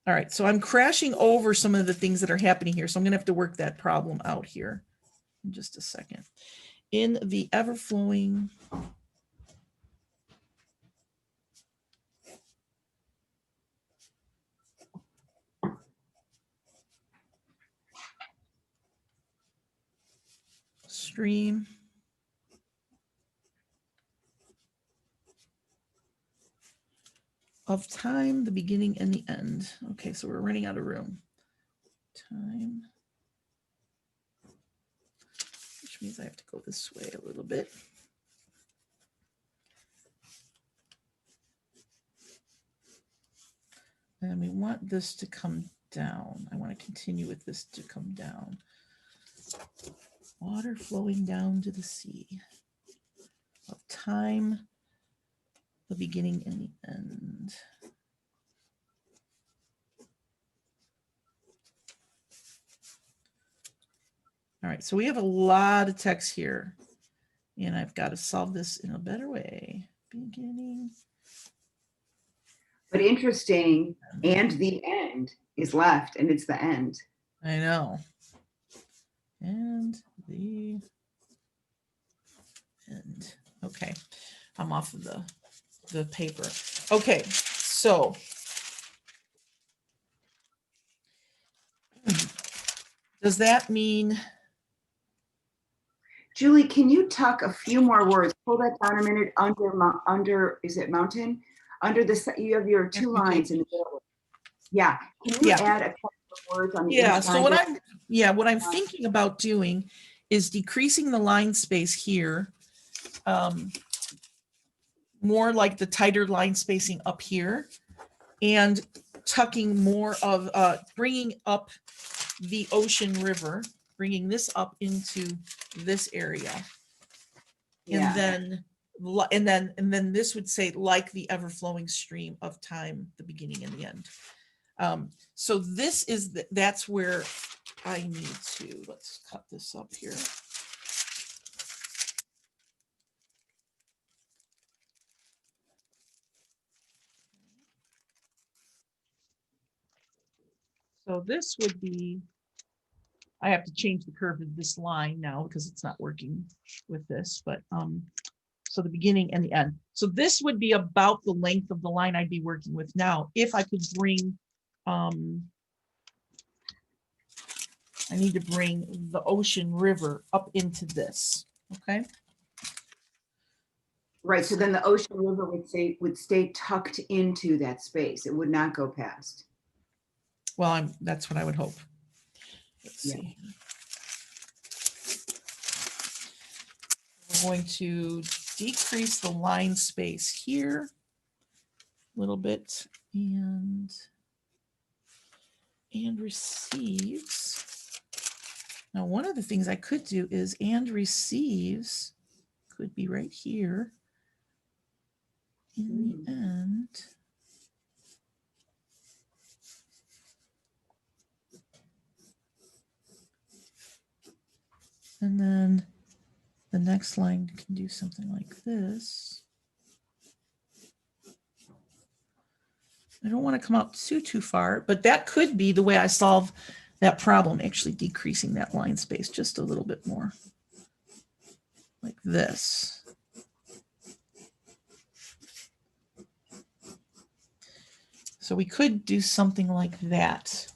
All right. So I'm crashing over some of the things that are happening here. So I'm going to have to work that problem out here in just a second. In the ever-flowing stream of time, the beginning and the end. Okay, so we're running out of room. Time, which means I have to go this way a little bit. And we want this to come down. I want to continue with this to come down. Water flowing down to the sea. Of time, the beginning and the end. All right, so we have a lot of text here, and I've got to solve this in a better way. Beginning. But interesting, and the end is left, and it's the end. I know. And the end. Okay, I'm off of the paper. Okay, so does that mean? Julie, can you tuck a few more words? Pull that down a minute. Under is it mountain? Under the, you have your two lines in the middle. Yeah. Can you add a couple of words on the Yeah. inside? So what I'm thinking about doing is decreasing the line space here, more like the tighter line spacing up here, and tucking more of bringing up the ocean river, bringing this up into this area. Yeah. And then this would say, like the ever-flowing stream of time, the beginning and the end. So this is that's where I need to, let's cut this up here. So this would be, I have to change the curve of this line now because it's not working with this, but so the beginning and the end. So this would be about the length of the line I'd be working with now if I could bring I need to bring the ocean river up into this, okay? Right, so then the ocean river would stay tucked into that space. It would not go past. Well, that's what I would hope. Let's Yeah. see. We're going to decrease the line space here a little bit and receives. Now, one of the things I could do is and receives could be right here in the end. And then the next line can do something like this. I don't want to come out too far, but that could be the way I solve that problem, actually decreasing that line space just a little bit more. Like this. So we could do something like that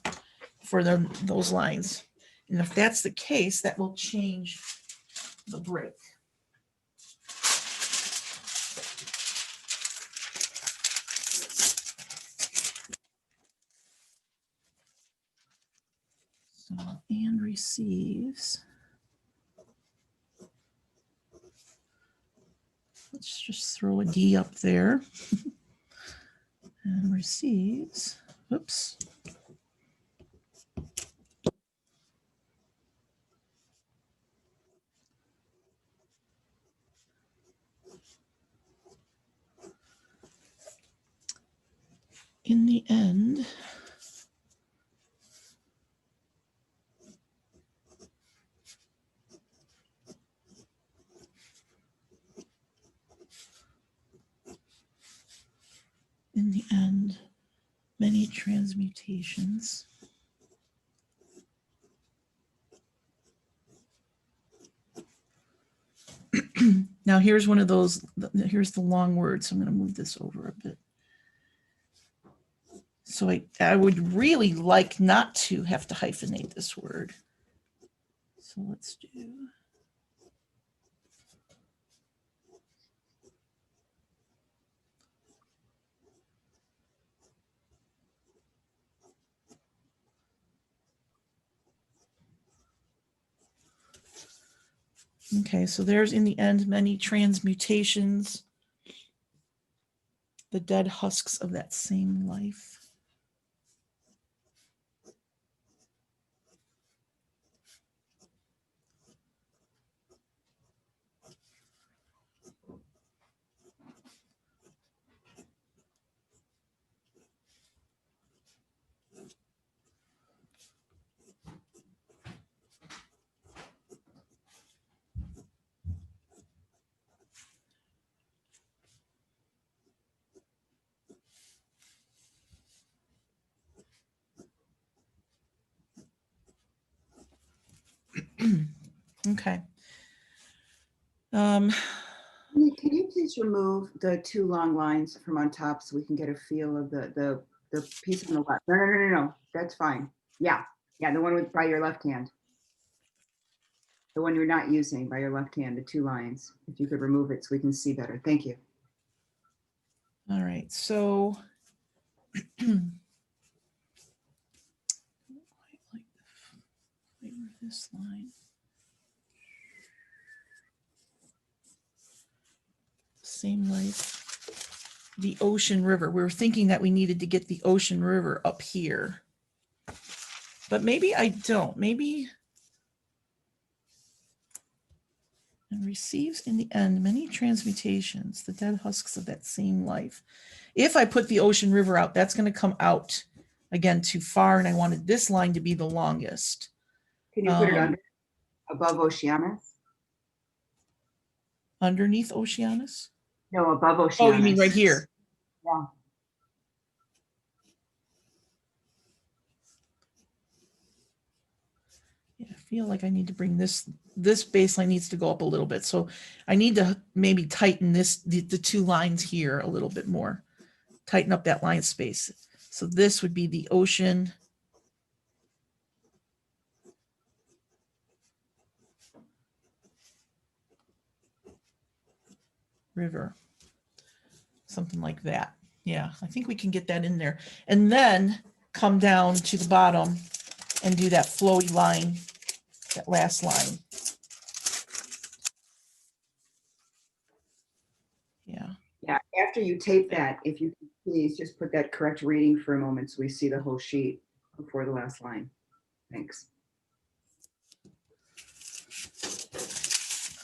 for those lines. And if that's the case, that will change the break. So, and receives. Let's just throw a D up there. And receives. Oops. In the end, many transmutations. Now here's one of those, here's the long word, so I'm going to move this over a bit. So I would really like not to have to hyphenate this word. So let's do. Okay, so there's in the end many transmutations, the dead husks of that same life. Okay. Can you please remove the two long lines from on top so we can get a feel of the piece on the left? No. That's fine. Yeah. The one by your left hand. The one you're not using by your left hand, the two lines. If you could remove it so we can see better. Thank you. All right, so this line. Same life. The ocean river. We were thinking that we needed to get the ocean river up here. But maybe I don't. Maybe. And receives in the end many transmutations, the dead husks of that same life. If I put the ocean river out, that's going to come out again too far. And I wanted this line to be the longest. Can you put it under, above Oceanus? Underneath Oceanus? No, above Oceanus. Oh, you mean right here? Yeah. Yeah, I feel like I need to bring this baseline needs to go up a little bit. So I need to maybe tighten the two lines here a little bit more. Tighten up that line space. So this would be the ocean river. Something like that. Yeah, I think we can get that in there. And then come down to the bottom and do that flowy line, that last line. Yeah. Yeah, after you tape that, if you could please just put that correct reading for a moment so we see the whole sheet before the last line. Thanks.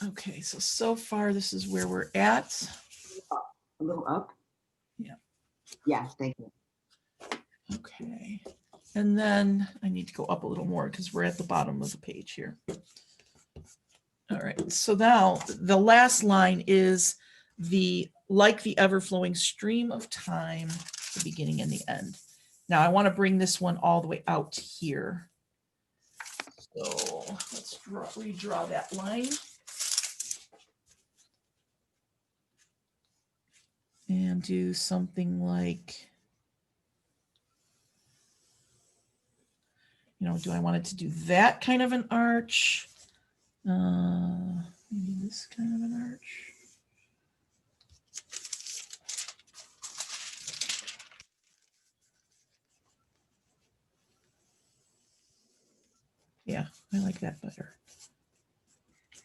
Okay, so far this is where we're at. A little up? Yeah. Yeah, thank you. Okay. And then I need to go up a little more because we're at the bottom of the page here. All right, so now the last line is like the ever-flowing stream of time, the beginning and the end. Now I want to bring this one all the way out here. So let's redraw that line. And do something like, do I want it to do that kind of an arch? Maybe this kind of an arch. Yeah, I like that better.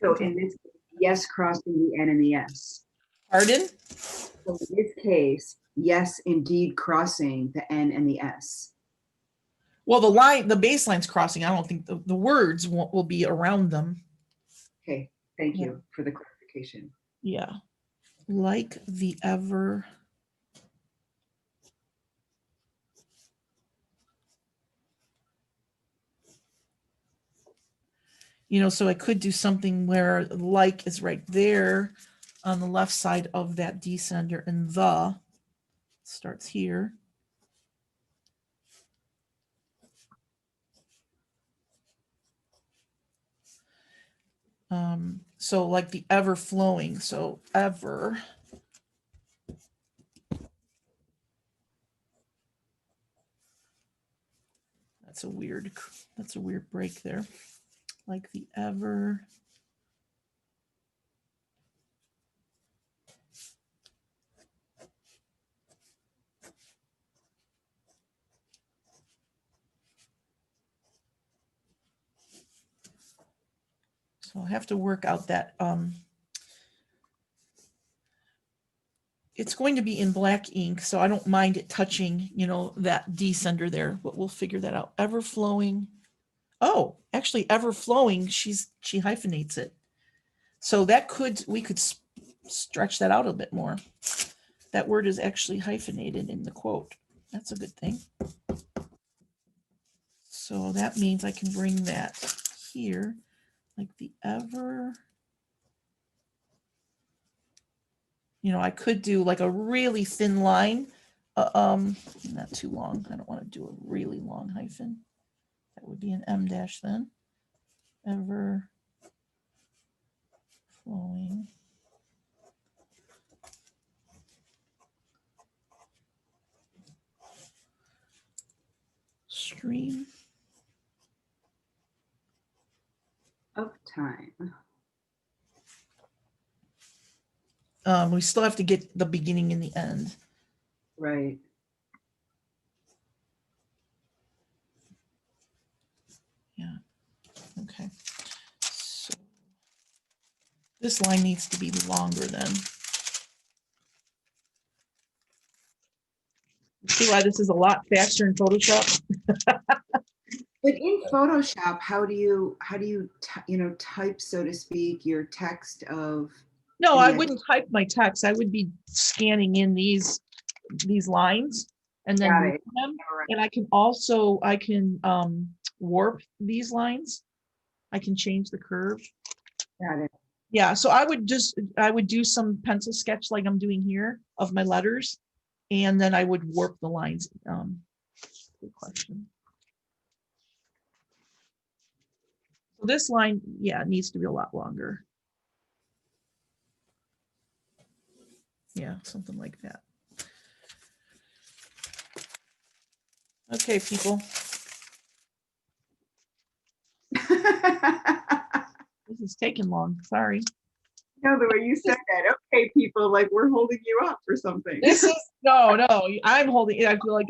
So in this, yes, crossing the N and the S. Pardon? So in this case, yes, indeed, crossing the N and the S. Well, the baseline's crossing. I don't think the words will be around them. Okay, thank you for the clarification. Yeah, like the ever. So I could do something where like is right there on the left side of that descender, and the starts here. So like the ever flowing, so ever. That's a weird break there. Like the ever. So I'll have to work out that. It's going to be in black ink, so I don't mind it touching, that descender there, but we'll figure that out. Ever flowing. Oh, actually, ever flowing. She hyphenates it, so we could stretch that out a bit more. That word is actually hyphenated in the quote. That's a good thing. So that means I can bring that here, like the ever. I could do like a really thin line, not too long. I don't want to do a really long hyphen. That would be an M dash then. Ever flowing. Stream Of time. We still have to get the beginning and the end. Right. Yeah. Okay. So this line needs to be longer then. See why this is a lot faster in Photoshop? But in Photoshop, how do you type, so to speak, your text of? No, I wouldn't type my text. I would be scanning in these lines and then Got moving it. them. All right. And I can warp these lines. I can change the curve. Got it. Yeah, so I would do some pencil sketch like I'm doing here of my letters, and then I would warp the lines. Good question. So this line, yeah, needs to be a lot longer. Yeah, something like that. Okay, people. This is taking long. Sorry. No, the way you said that. Okay, people, like we're holding you up for something. This is no, I'm holding it. I feel like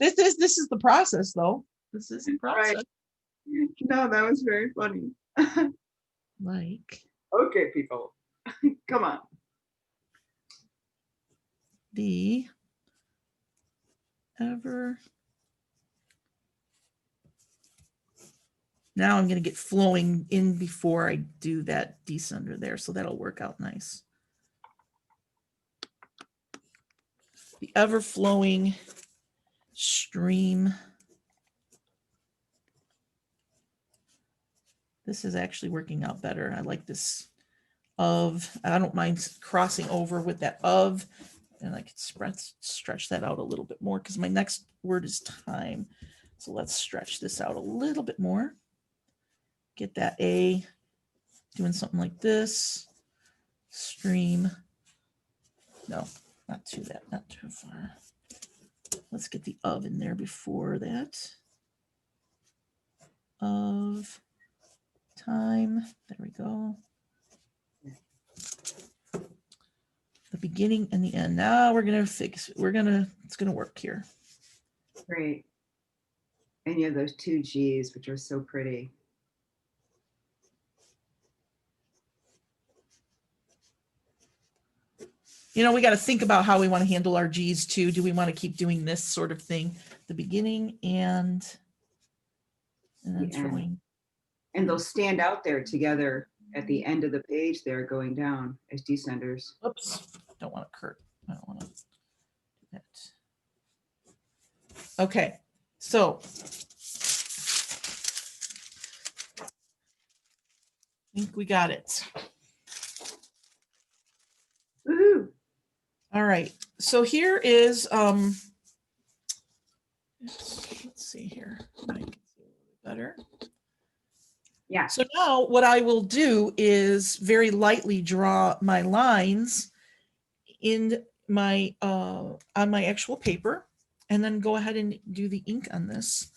this is the process though. This is the Right. process. No, that was very funny. Like Okay, people, come on. the ever. Now I'm going to get flowing in before I do that descender there. So that'll work out nice. The ever flowing stream. This is actually working out better. I like this of. I don't mind crossing over with that of. And I can stretch that out a little bit more because my next word is time. So let's stretch this out a little bit more. Get that A doing something like this. Stream. No, not too far. Let's get the of in there before that. Of time. There we go. The beginning and the end. Now we're gonna it's gonna work here. Great. And you have those two G's, which are so pretty. You know, we got to think about how we want to handle our G's too. Do we want to keep doing this sort of thing? The beginning and then Yeah. throwing. And they'll stand out there together at the end of the page there going down as descenders. Oops, don't want to curve. I don't want to do that. Okay, so I think we got it. Woohoo! All right, so here is let's see here. I can see a little bit better. Yeah. So now what I will do is very lightly draw my lines in my on my actual paper, and then go ahead and do the ink on this.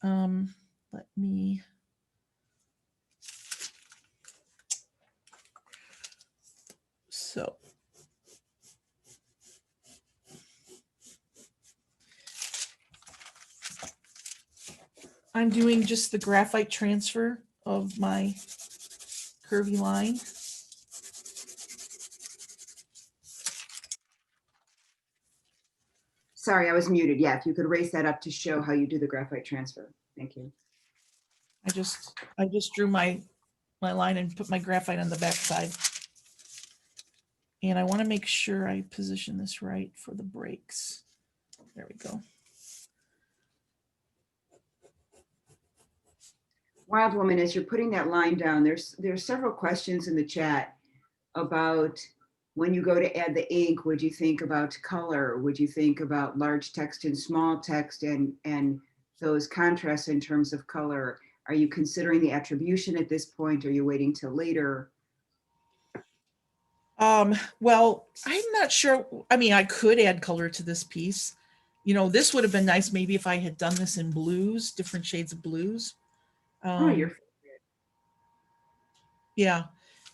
Let me. So. I'm doing just the graphite transfer of my curvy line. Sorry, I was muted. Yeah, if you could raise that up to show how you do the graphite transfer. Thank you. I just drew my line and put my graphite on the back side. And I want to make sure I position this right for the breaks. There we go. Wild Woman, as you're putting that line down, there's several questions in the chat about when you go to add the ink, would you think about color? Would you think about large text and small text and those contrasts in terms of color? Are you considering the attribution at this point? Are you waiting till later? Well, I'm not sure. I mean, I could add color to this piece. You know, this would have been nice maybe if I had done this in blues, different shades of blues. Yeah,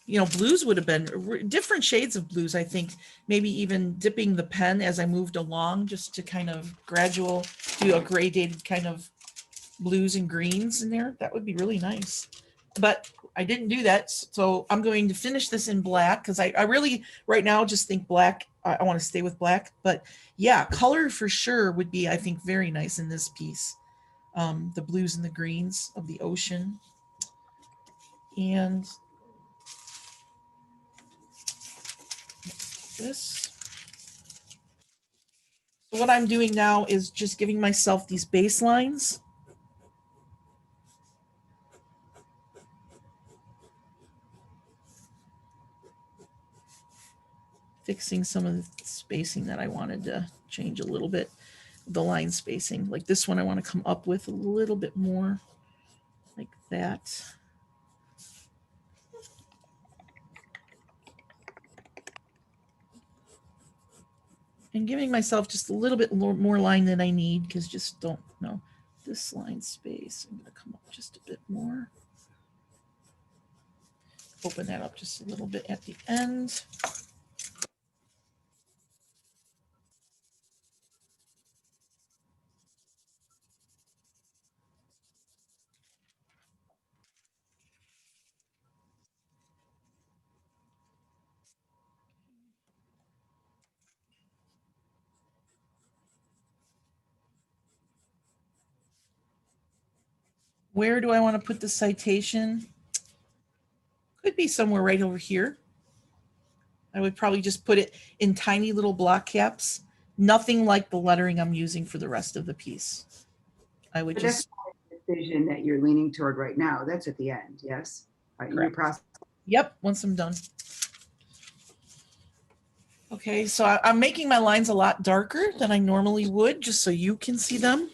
you know, blues would have been different shades of blues. I think maybe even dipping the pen as I moved along, just to kind of do a gradated kind of blues and greens in there. That would be really nice. But I didn't do that. So I'm going to finish this in black because I really right now just think black. I want to stay with black. But yeah, color for sure would be, I think, very nice in this piece. The blues and the greens of the ocean. And this. So what I'm doing now is just giving myself these baselines. Fixing some of the spacing that I wanted to change a little bit. The line spacing. Like this one I want to come up with a little bit more like that. And giving myself just a little bit more line than I need because just don't know this line space. I'm going to come up just a bit more. open that up just a little bit at the end. Where do I want to put the citation? Could be somewhere right over here. I would probably just put it in tiny little block caps, nothing like the lettering I'm using for the rest of the piece. I would But that's just, not the decision that you're leaning toward right now. That's at the end, yes? In your correct. process. Yep, once I'm done. Okay, so I'm making my lines a lot darker than I normally would, just so you can see them.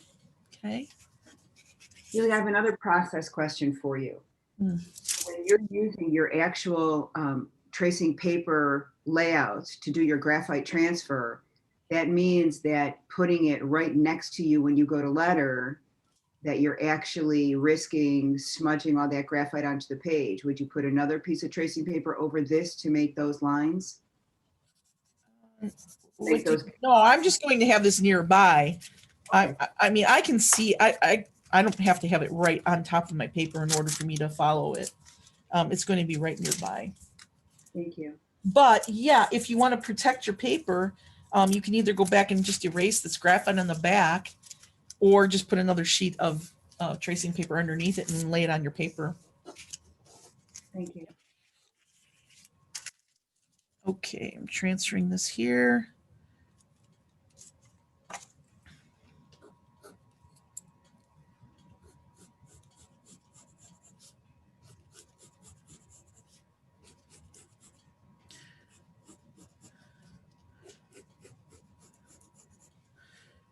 Okay. Julie, I have another process question for you. Hmm. When you're using your actual tracing paper layout to do your graphite transfer, that means that putting it right next to you when you go to letter, that you're actually risking smudging all that graphite onto the page. Would you put another piece of tracing paper over this to make those lines? Make those. No, I'm just going to have this nearby. I mean, I can see, I don't have to have it right on top of my paper in order for me to follow it. It's going to be right nearby. Thank you. But yeah, if you want to protect your paper, you can either go back and just erase this graphite on the back, or just put another sheet of tracing paper underneath it and lay it on your paper. Thank you. Okay, I'm transferring this here.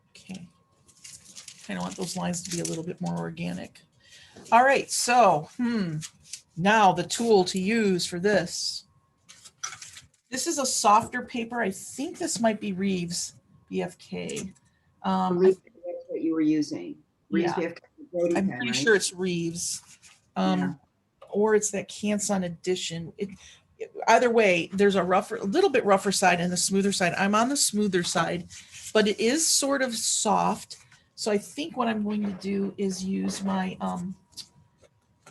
Okay, kind of want those lines to be a little bit more organic. All right, so now the tool to use for this. This is a softer paper. I think this might be Reeves BFK. I believe that's what you were using. Yeah. I'm Pen, pretty right? sure it's Reeves. Yeah. Or it's that Canson edition. Either way, there's a little bit rougher side and a smoother side. I'm on the smoother side, but it is sort of soft. So I think what I'm going to do is use my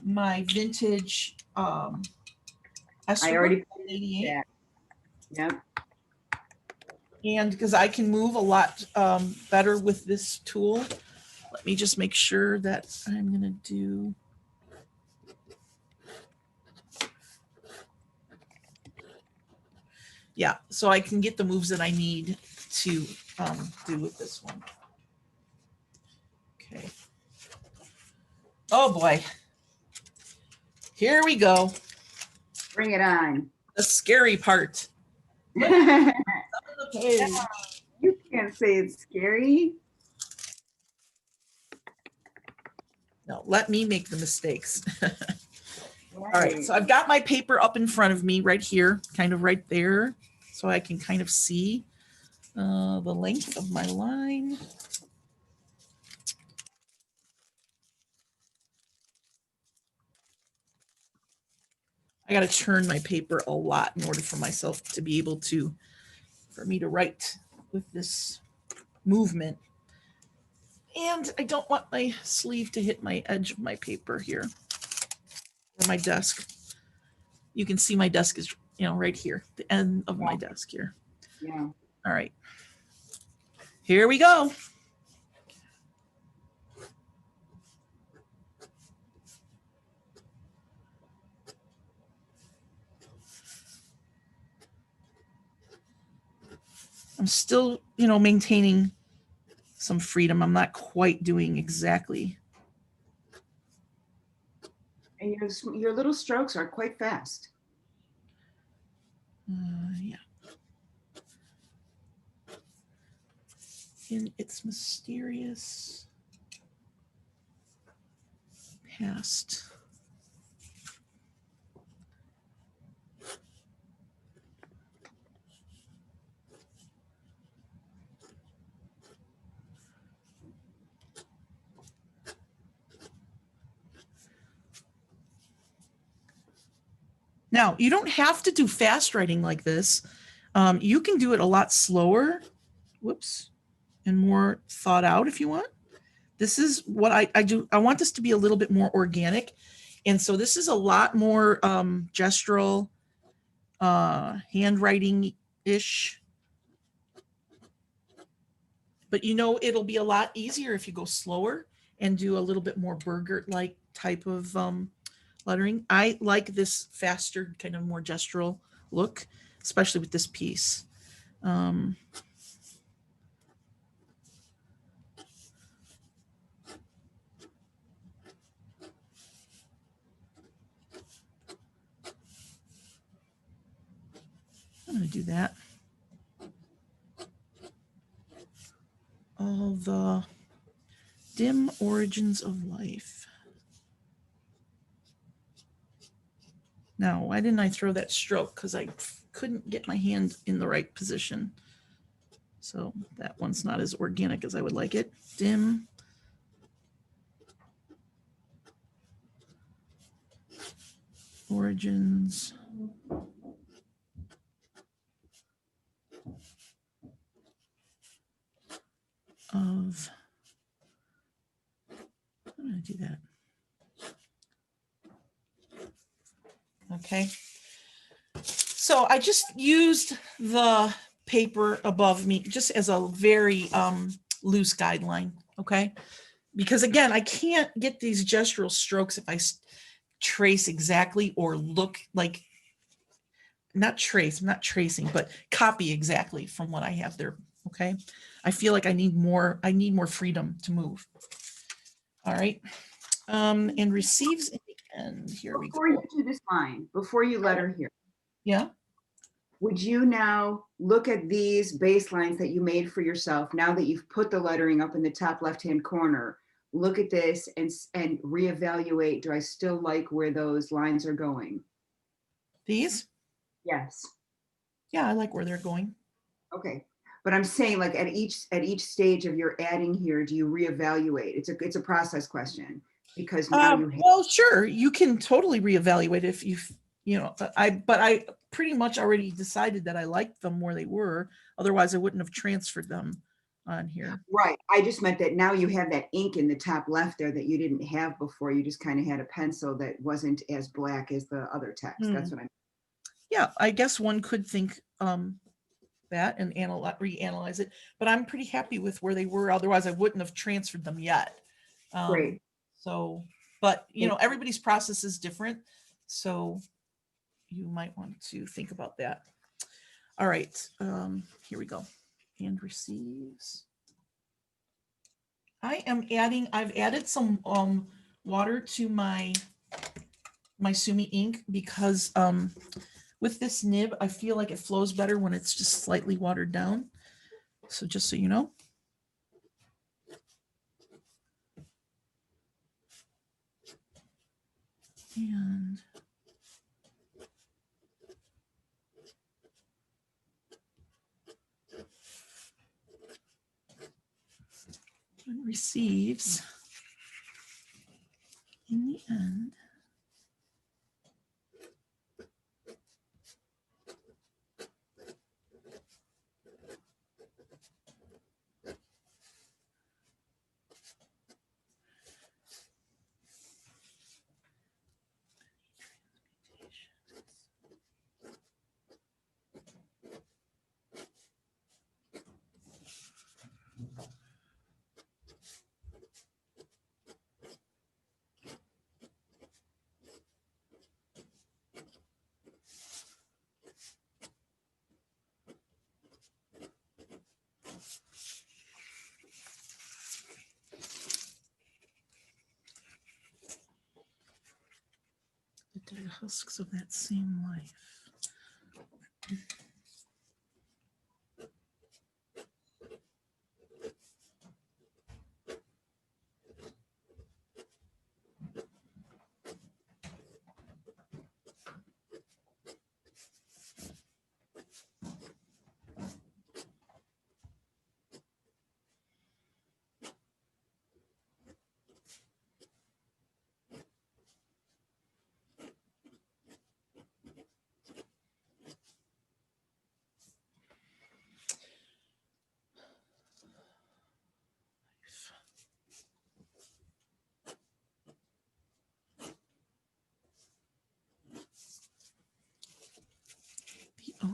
my vintage I Esper already 88. that. Yep. And because I can move a lot better with this tool, let me just make sure that I'm going to do. Yeah, so I can get the moves that I need to do with this one. Okay. Oh boy. Here we go. Bring it on. The scary part. You Okay. can't say it's scary. No, let me make the mistakes. Right. All right, so I've got my paper up in front of me right here, kind of right there, so I can kind of see the length of my line. I got to turn my paper a lot in order for myself to be able to, for me to write with this movement. And I don't want my sleeve to hit my edge of my paper here, or my desk. You can see my desk is, right here, the end of my desk here. Yeah. All right. Here we go. I'm still, maintaining some freedom. I'm not quite doing exactly. And your little strokes are quite fast. Yeah. In its mysterious past. Now, Now, you don't have to do fast writing like this. You can do it a lot slower, whoops, and more thought out if you want. This is what I do. I want this to be a little bit more organic. And so this is a lot more gestural, handwriting-ish. But you know, it'll be a lot easier if you go slower and do a little bit more Burgert-like type of lettering. I like this faster, kind of more gestural look, especially with this piece. I'm going to do that. All the dim origins of life. Now, why didn't I throw that stroke? Because I couldn't get my hand in the right position. So that one's not as organic as I would like it. Dim origins of, I'm going to do that. Okay. So I just used the paper above me just as a very loose guideline. Okay. Because again, I can't get these gestural strokes if I trace exactly or look like, not trace, I'm not tracing, but copy exactly from what I have there. Okay. I feel like I need more freedom to move. All right. And receives in the end. Here we go. Before you do this line, before you letter here, Yeah. would you now look at these baselines that you made for yourself now that you've put the lettering up in the top left-hand corner? Look at this and reevaluate, do I still like where those lines are going? These? Yes. Yeah, I like where they're going. Okay. But I'm saying, like, at each stage of your adding here, do you reevaluate? It's a process question, because now you have, Well, sure, you can totally reevaluate if you know, but I pretty much already decided that I liked them where they were. Otherwise, I wouldn't have transferred them on here. right. I just meant that now you have that ink in the top left there that you didn't have before. You just kind of had a pencil that wasn't as black as the other text. Hmm. That's what I'm. Yeah, I guess one could think that and reanalyze it, but I'm pretty happy with where they were. Otherwise, I wouldn't have transferred them yet. Great. So, but you know, everybody's process is different, so you might want to think about that. All right, here we go. And receives. I've added some water to my Sumi ink because with this nib, I feel like it flows better when it's just slightly watered down. So just so you know. And receives in the end. The dead husks of that same life.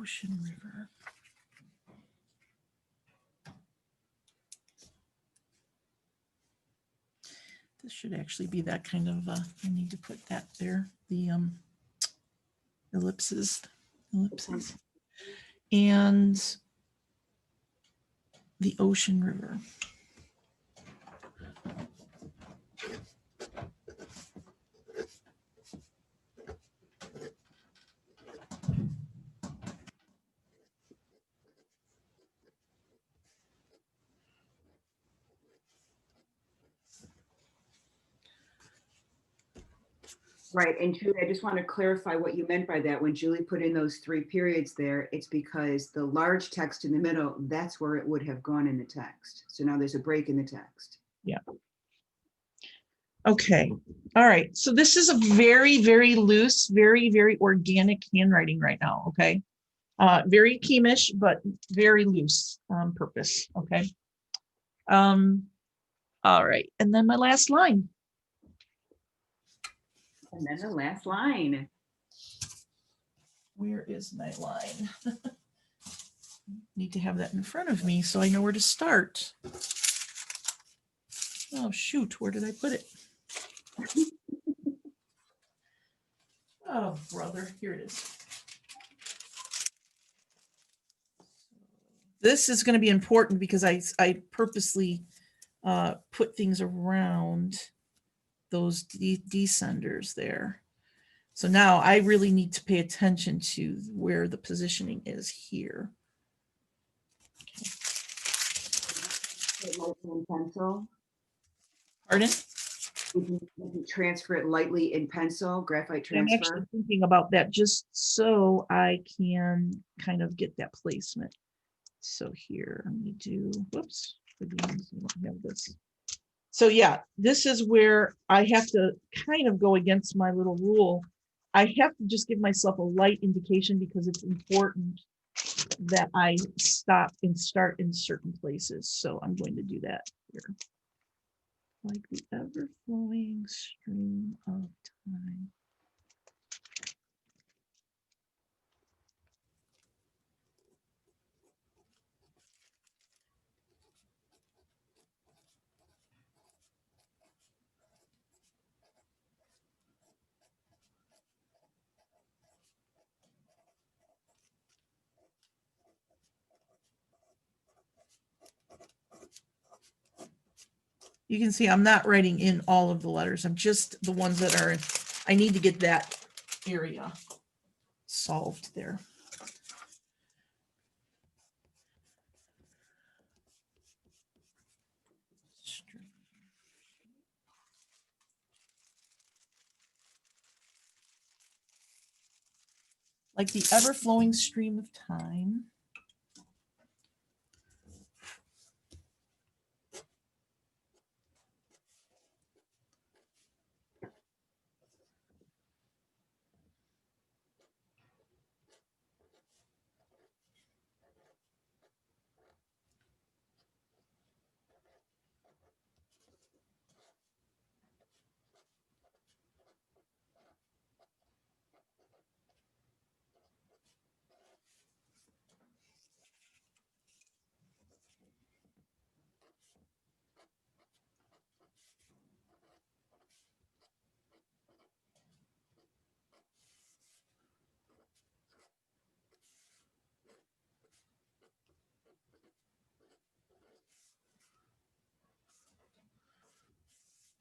ocean river. This should actually be that kind of, I need to put that there, the ellipses. And the ocean river. Right, and Julie, I just want to clarify what you meant by that. When Julie put in those 3 periods there, it's because the large text in the middle, that's where it would have gone in the text. So now there's a break in the text. Yeah. Okay. All right. So this is a very, very loose, very, very organic handwriting right now. Okay. Very Akimish, but very loose on purpose. Okay. All right. And then my last line. And then the last line. Where is my line? Need to have that in front of me so I know where to start. Oh, shoot. Where did I put it? Oh, brother. Here it is. This is going to be important because I purposely put things around those descenders there. So now I really need to pay attention to where the positioning is here. In pencil. Pardon? Would you transfer it lightly in pencil, graphite I'm actually transfer? thinking about that just so I can kind of get that placement. So here, let me do, whoops, I don't have this. So yeah, this is where I have to kind of go against my little rule. I have to just give myself a light indication because it's important that I stop and start in certain places. So I'm going to do that here. Like the ever-flowing stream of time. You can see I'm not writing in all of the letters. I'm just the ones that are, I need to get that area solved there. Like the ever-flowing stream of time.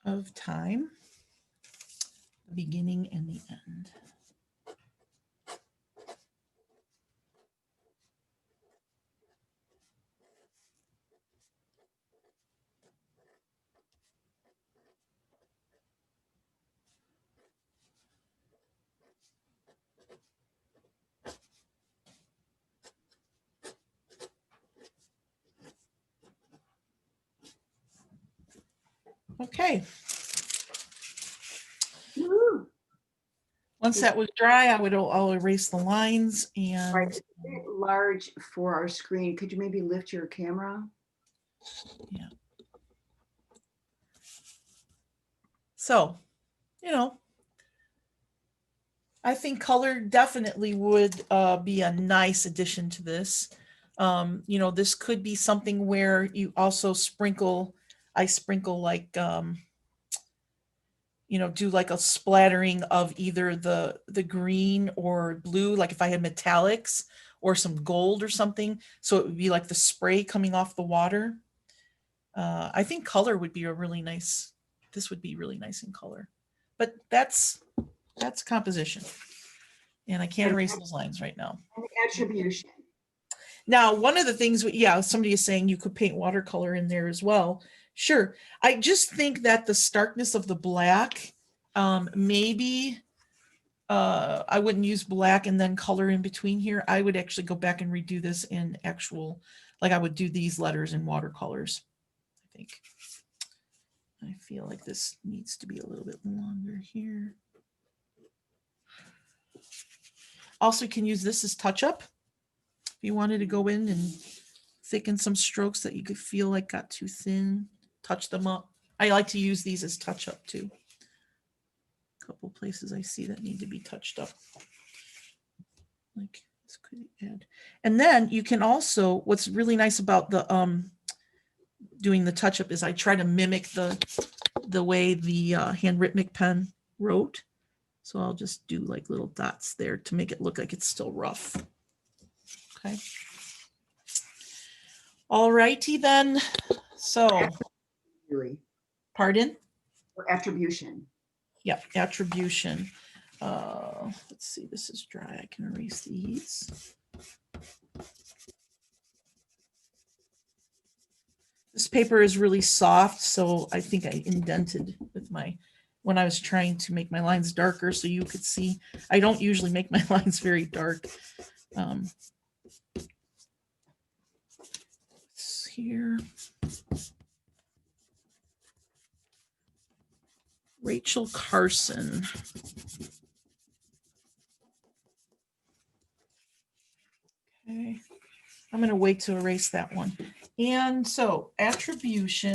Of time, the beginning and the end. Okay. Woo! Once that was dry, I'll erase the lines and Right, it's a bit large for our screen. Could you maybe lift your camera? yeah. So, you know, I think color definitely would be a nice addition to this. You know, this could be something where you also sprinkle, I sprinkle like, you know, do like a splattering of either the green or blue, like if I had metallics or some gold or something. So it would be like the spray coming off the water. I think color would be a really nice, this would be really nice in color. But that's composition. And I can't And erase those lines right now. the attribution. Now, one of the things, yeah, somebody is saying you could paint watercolor in there as well. Sure. I just think that the starkness of the black, maybe I wouldn't use black and then color in between here. I would actually go back and redo this in actual, like I would do these letters in watercolors, I think. I feel like this needs to be a little bit longer here. Also, you can use this as touch up. If you wanted to go in and thicken some strokes that you could feel like got too thin, touch them up. I like to use these as touch up too. A couple places I see that need to be touched up. Like this could add. And then you can also, what's really nice about the doing the touch up is I try to mimic the way the hand rhythmic pen wrote. So I'll just do like little dots there to make it look like it's still rough. Okay. All righty then. So, Really. pardon? Or attribution. Yeah, attribution. Let's see, this is dry. I can erase these. This paper is really soft, so I think I indented with my, when I was trying to make my lines darker so you could see. I don't usually make my lines very dark. Here. Rachel Carson. Okay, I'm going to wait to erase that one. And so attribution.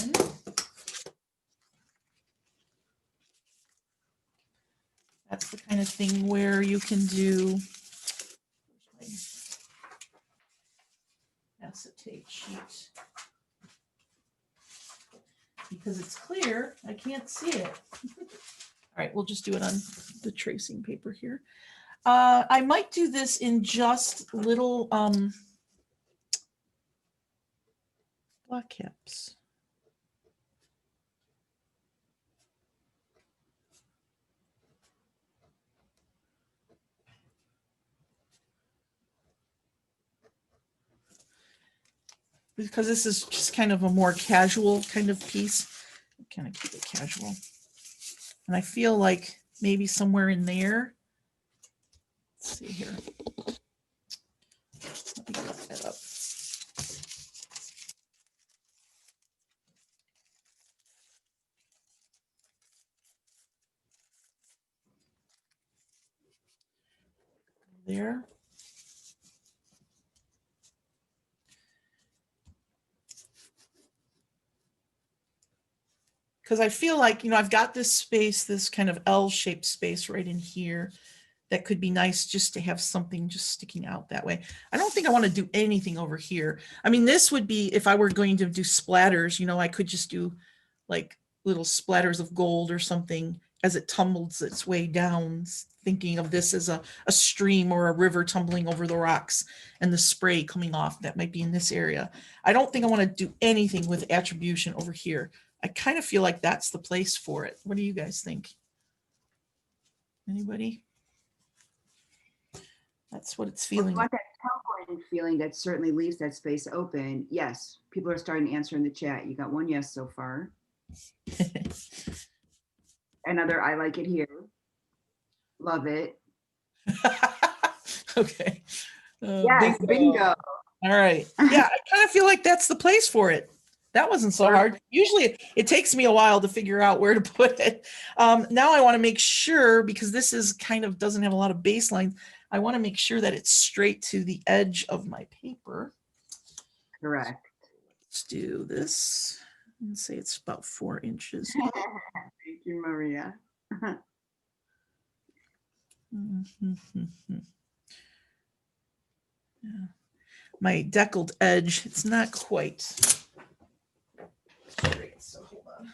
That's the kind of thing where you can do acetate sheet. Because it's clear, I can't see it. All right, we'll just do it on the tracing paper here. I might do this in just little block caps. Because this is just kind of a more casual kind of piece. Kind of keep it casual. And I feel like maybe somewhere in there. Let's see here. Let me cut that up. There. Because I feel like, you know, I've got this space, this kind of L-shaped space right in here that could be nice just to have something just sticking out that way. I don't think I want to do anything over here. I mean, this would be, if I were going to do splatters, you know, I could just do like little splatters of gold or something as it tumbles its way down, thinking of this as a stream or a river tumbling over the rocks and the spray coming off. That might be in this area. I don't think I want to do anything with attribution over here. I kind of feel like that's the place for it. What do you guys think? Anybody? That's what it's feeling. Well, I want that tumbling feeling that certainly leaves that space open. Yes, people are starting to answer in the chat. You got one yes so far. Another, I like it here. Love it. Okay. Yes, bingo. All right. Yeah, I kind of feel like that's the place for it. That wasn't so hard. Usually it takes me a while to figure out where to put it. Now I want to make sure, because this is kind of doesn't have a lot of baseline, I want to make sure that it's straight to the edge of my paper. Correct. Let's do this and say it's about 4 inches. Thank you, Maria. Yeah. My deckled edge, it's not quite straight, so hold on.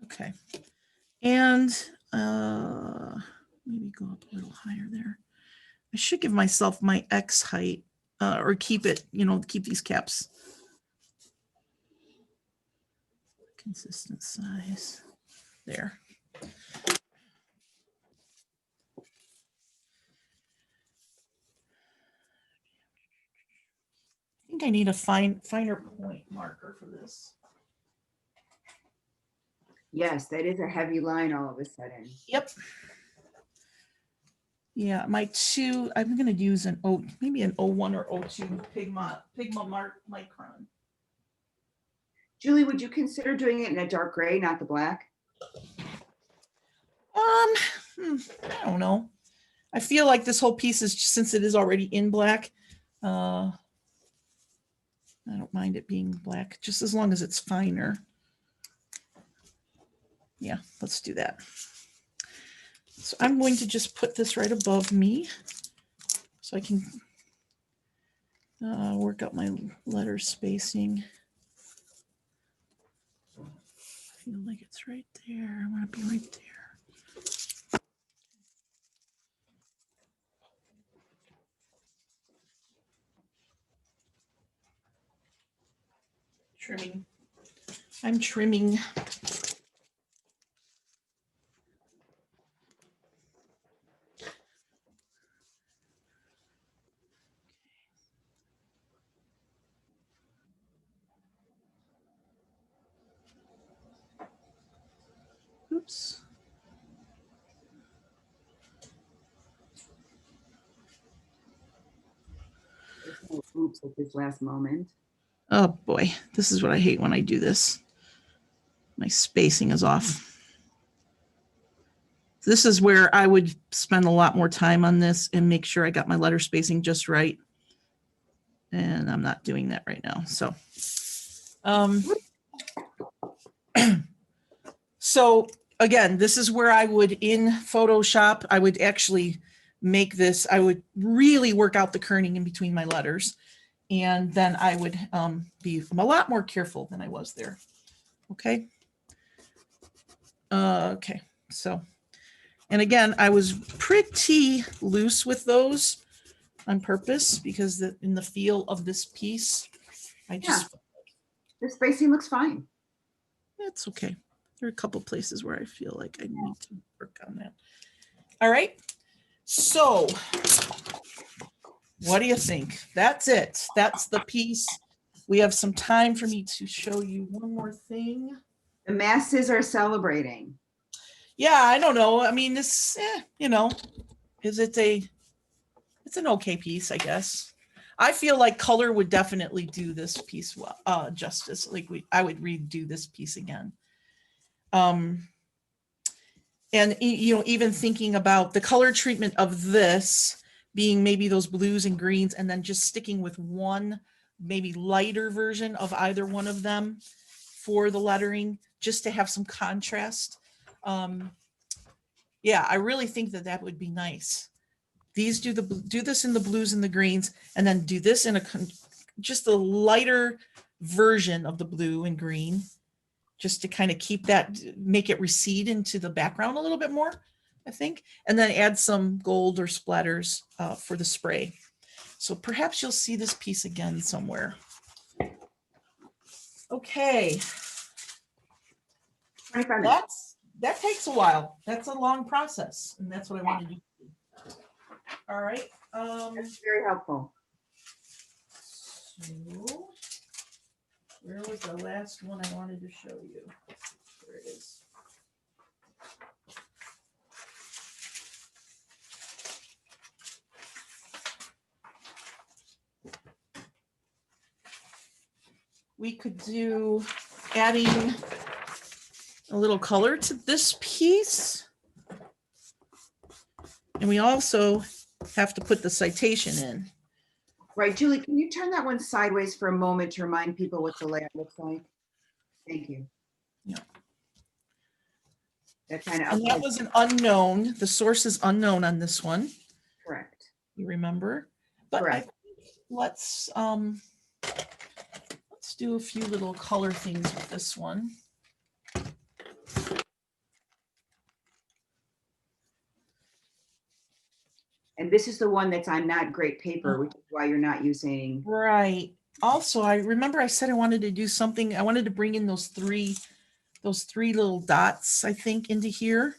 Okay. And maybe go up a little higher there. I should give myself my X height or keep it, keep these caps consistent size there. I think I need a finer point marker for this. Yes, that is a heavy line all of a sudden. Yep. Yeah, I'm going to use maybe an 01 or 02 Pigma micron. Julie, would you consider doing it in a dark gray, not the black? I don't know. I feel like this whole piece is, since it is already in black, I don't mind it being black, just as long as it's finer. Yeah, let's do that. So I'm going to just put this right above me so I can work out my letter spacing. I feel like it's right there. I want to be right there. Trimming. I'm trimming. Oops. There's no oops at this last moment. Oh boy, this is what I hate when I do this. My spacing is off. This is where I would spend a lot more time on this and make sure I got my letter spacing just right. And I'm not doing that right now. So, so again, this is where I would, in Photoshop, I would actually make this, I would really work out the kerning in between my letters. And then I would be a lot more careful than I was there. Okay. Okay. So, and again, I was pretty loose with those on purpose because in the feel of this piece, I just, The spacing looks fine. it's okay. There are a couple places where I feel like I need to work on that. All right. So what do you think? That's it. That's the piece. We have some time for me to show you one more thing. The masses are celebrating. Yeah, I don't know. I mean, this, it's an okay piece, I guess. I feel like color would definitely do this piece well, justice. Like I would redo this piece again. And even thinking about the color treatment of this being maybe those blues and greens, and then just sticking with one maybe lighter version of either one of them for the lettering, just to have some contrast. Yeah, I really think that would be nice. These do this in the blues and the greens, and then do this in just a lighter version of the blue and green, just to kind of keep that, make it recede into the background a little bit more, I think, and then add some gold or splatters for the spray. So perhaps you'll see this piece again somewhere. Okay. 25 minutes. That takes a while. That's a long process, and that's what I wanted to do. All right. That's very helpful. So, where was the last one I wanted to show you? There it is. We could do adding a little color to this piece. And we also have to put the citation in. Right, Julie, can you turn that one sideways for a moment to remind people what the layout looks like? Thank you. Yeah. That kind of And that was an unknown. The source is unknown on this one. correct. You remember? But I Correct. think let's do a few little color things with this one. And this is the one that's on not great paper, which is why you're not using. Right. Also, I remember I said I wanted to do something. I wanted to bring in those three little dots, I think, into here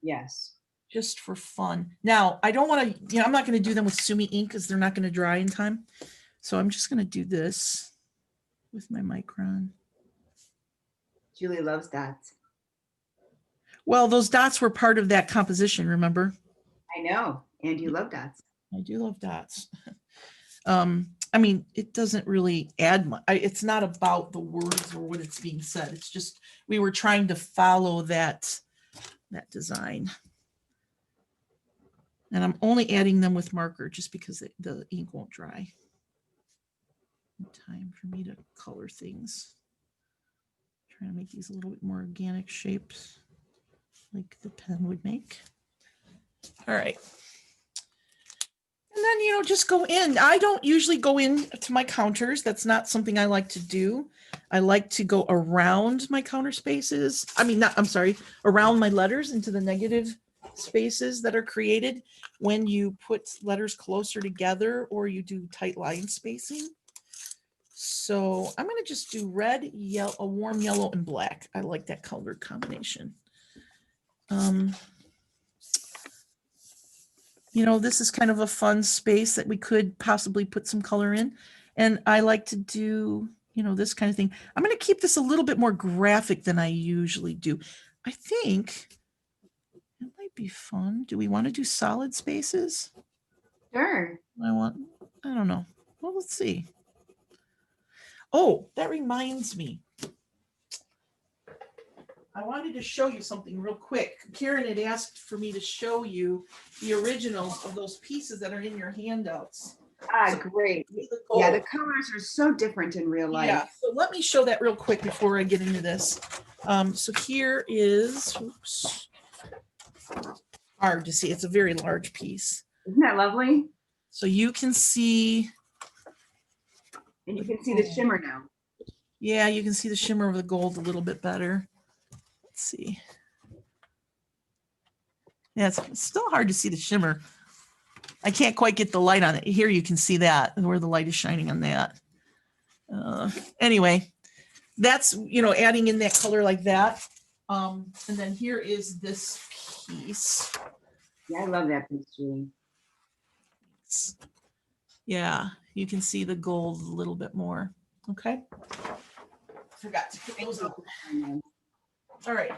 Yes. just for fun. Now, I don't want to, I'm not going to do them with Sumi ink because they're not going to dry in time. So I'm just going to do this with my Micron. Julie loves dots. Well, those dots were part of that composition, remember? I know. And you love dots. I do love dots. I mean, it doesn't really add much. It's not about the words or what it's being said. It's just, we were trying to follow that design. And I'm only adding them with marker just because the ink won't dry. Time for me to color things. Trying to make these a little bit more organic shapes like the pen would make. All right. And then, just go in. I don't usually go in to my counters. That's not something I like to do. I like to go around my counter spaces. Around my letters into the negative spaces that are created when you put letters closer together or you do tight line spacing. So I'm going to just do red, yellow, a warm yellow, and black. I like that color combination. This is kind of a fun space that we could possibly put some color in. And I like to do, this kind of thing. I'm going to keep this a little bit more graphic than I usually do. I think it might be fun. Do we want to do solid spaces? Sure. I don't know. Well, let's see. Oh, that reminds me. I wanted to show you something real quick. Karen had asked for me to show you the originals of those pieces that are in your handouts. Great. Yeah, the colors are so different in real life. Yeah, so let me show that real quick before I get into this. So here is, oops, hard to see. It's a very large piece. Isn't that lovely? So you can see. And you can see the shimmer now. Yeah, you can see the shimmer of the gold a little bit better. Let's see. Yeah, it's still hard to see the shimmer. I can't quite get the light on it. Here you can see that, where the light is shining on that. Anyway, that's, adding in that color like that. And then here is this piece. Yeah, I love that piece, Julie. Yeah, you can see the gold a little bit more. Okay. Forgot to put those up. All right.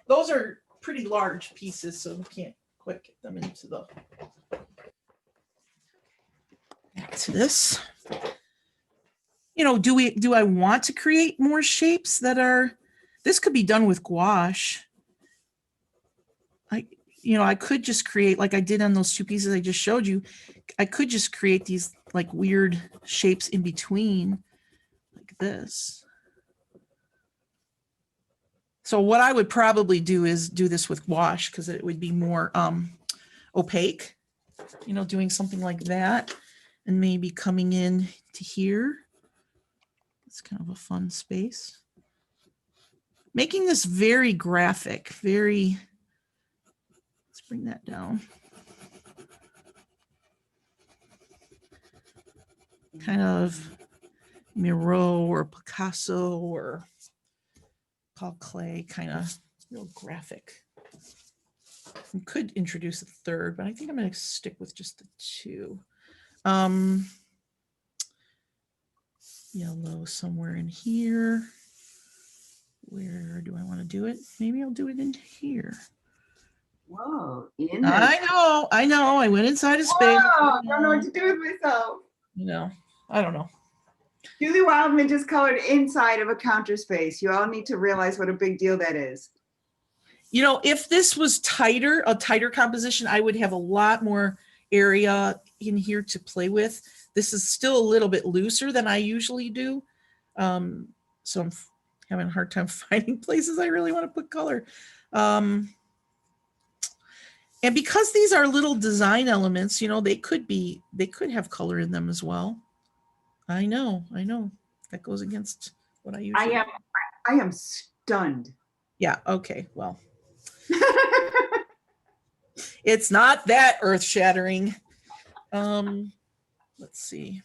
Those are pretty large pieces, so we can't quite get them into the. Back to this. Do I want to create more shapes that are, this could be done with gouache. I could just create, like I did on those two pieces I just showed you, I could just create these like weird shapes in between like this. So what I would probably do is do this with gouache because it would be more opaque, doing something like that and maybe coming in to here. It's kind of a fun space. Making this very graphic, let's bring that down. Kind of Miro or Picasso or Paul Klee, kind of real graphic. We could introduce a third, but I think I'm going to stick with just the two. Yellow somewhere in here. Where do I want to do it? Maybe I'll do it in here. Whoa, I know. I went inside a space. I don't know what to do with myself. I don't know. Julie Wildman just colored inside of a counter space. You all need to realize what a big deal that is. You know, if this was tighter, a tighter composition, I would have a lot more area in here to play with. This is still a little bit looser than I usually do. So I'm having a hard time finding places I really want to put color. And because these are little design elements, you know, they could have color in them as well. I know. That goes against what I usually. I am stunned. Yeah. Okay. Well, it's not that earth shattering. Let's see.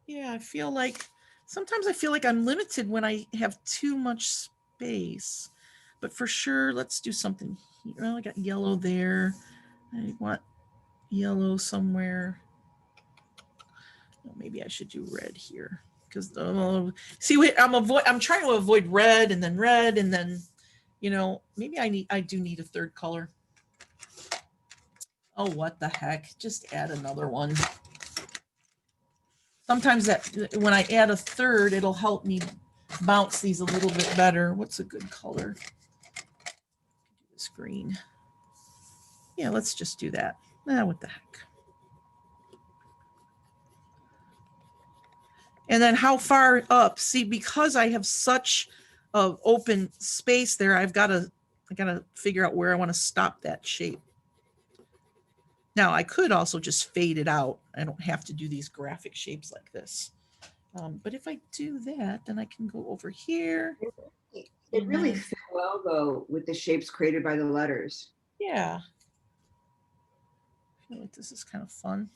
Yeah, sometimes I feel like I'm limited when I have too much space. But for sure, let's do something here. Well, I got yellow there. I want yellow somewhere. Well, maybe I should do red here because see, wait, I'm trying to avoid red, and then, you know, maybe I do need a third color. Oh, what the heck? Just add another one. Sometimes that when I add a third, it'll help me bounce these a little bit better. What's a good color? This green. Yeah, let's just do that. What the heck? And then how far up? See, because I have such a open space there, I gotta figure out where I want to stop that shape. Now I could also just fade it out. I don't have to do these graphic shapes like this. But if I do that, then I can go over here. It really fit well though with the shapes created by the letters. Yeah. I feel like this is kind of fun.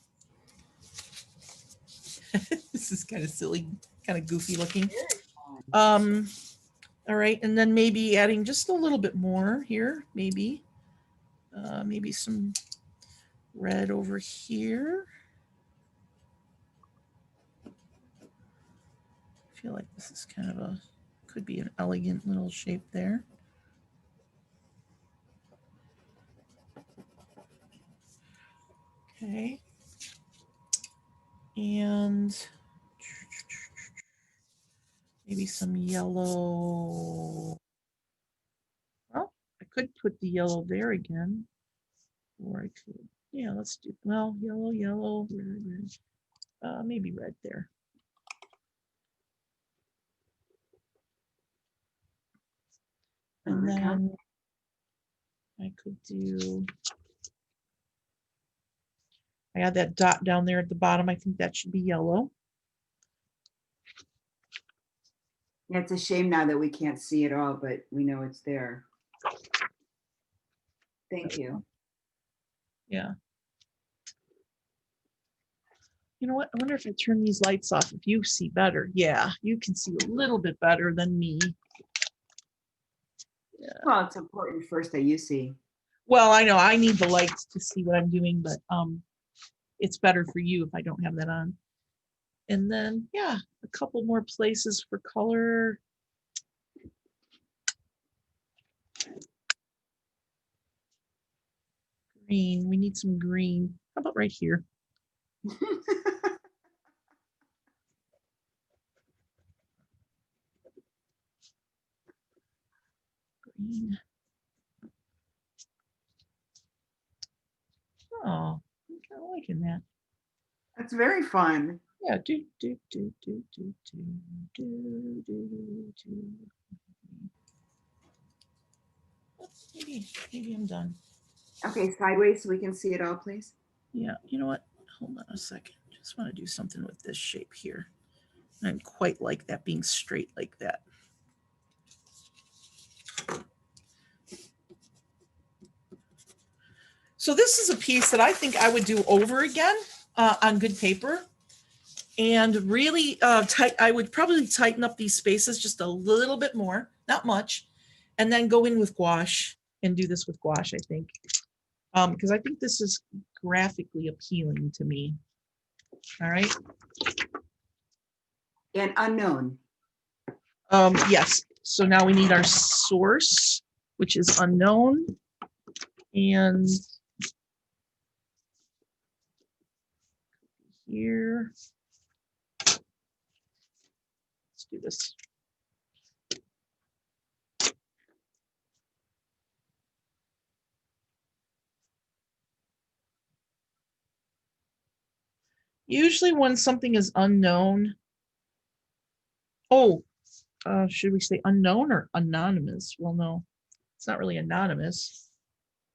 This is kind of silly, kind of goofy looking. All right, and then maybe adding just a little bit more here, maybe some red over here. I feel like this is kind of could be an elegant little shape there. Okay. And maybe some yellow. Well, I could put the yellow there again. Or I could, yeah, let's do, well, yellow, red. Maybe red there. And then I could do, I had that dot down there at the bottom. I think that should be yellow. Yeah, it's a shame now that we can't see it all, but we know it's there. Thank you. Yeah. You know what? I wonder if I turn these lights off, if you see better. Yeah, you can see a little bit better than me. Yeah. Well, it's important first that you see. Well, I know I need the lights to see what I'm doing, but it's better for you if I don't have that on. And then, yeah, a couple more places for color. Green, we need some green. How about right here? Green. Oh, I'm kind of liking that. That's very fun. Yeah, maybe I'm done. Okay, sideways so we can see it all, please. Yeah, you know what? Hold on a second. Just want to do something with this shape here. I don't quite like that being straight like that. So this is a piece that I think I would do over again on good paper. And really I would probably tighten up these spaces just a little bit more, not much, and then go in with gouache and do this with gouache, I think. Because I think this is graphically appealing to me. All right. And unknown. Yes. So now we need our source, which is unknown. And here. Let's do this. Usually when something is unknown. Oh, should we say unknown or anonymous? Well, no, it's not really anonymous.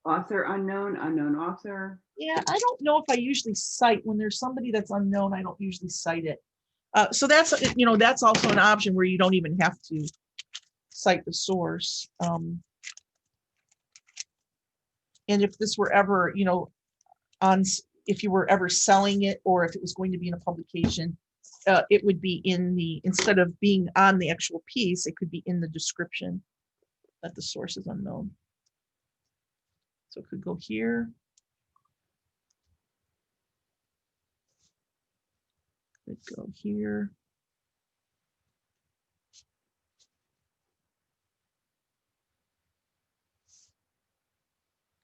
Author unknown, unknown author. Yeah, I don't know if I usually cite when there's somebody that's unknown. I don't usually cite it. So that's, that's also an option where you don't even have to cite the source. And if this were ever, if you were ever selling it, or if it was going to be in a publication, it would be instead of being on the actual piece, it could be in the description that the source is unknown. So it could go here. Could go here.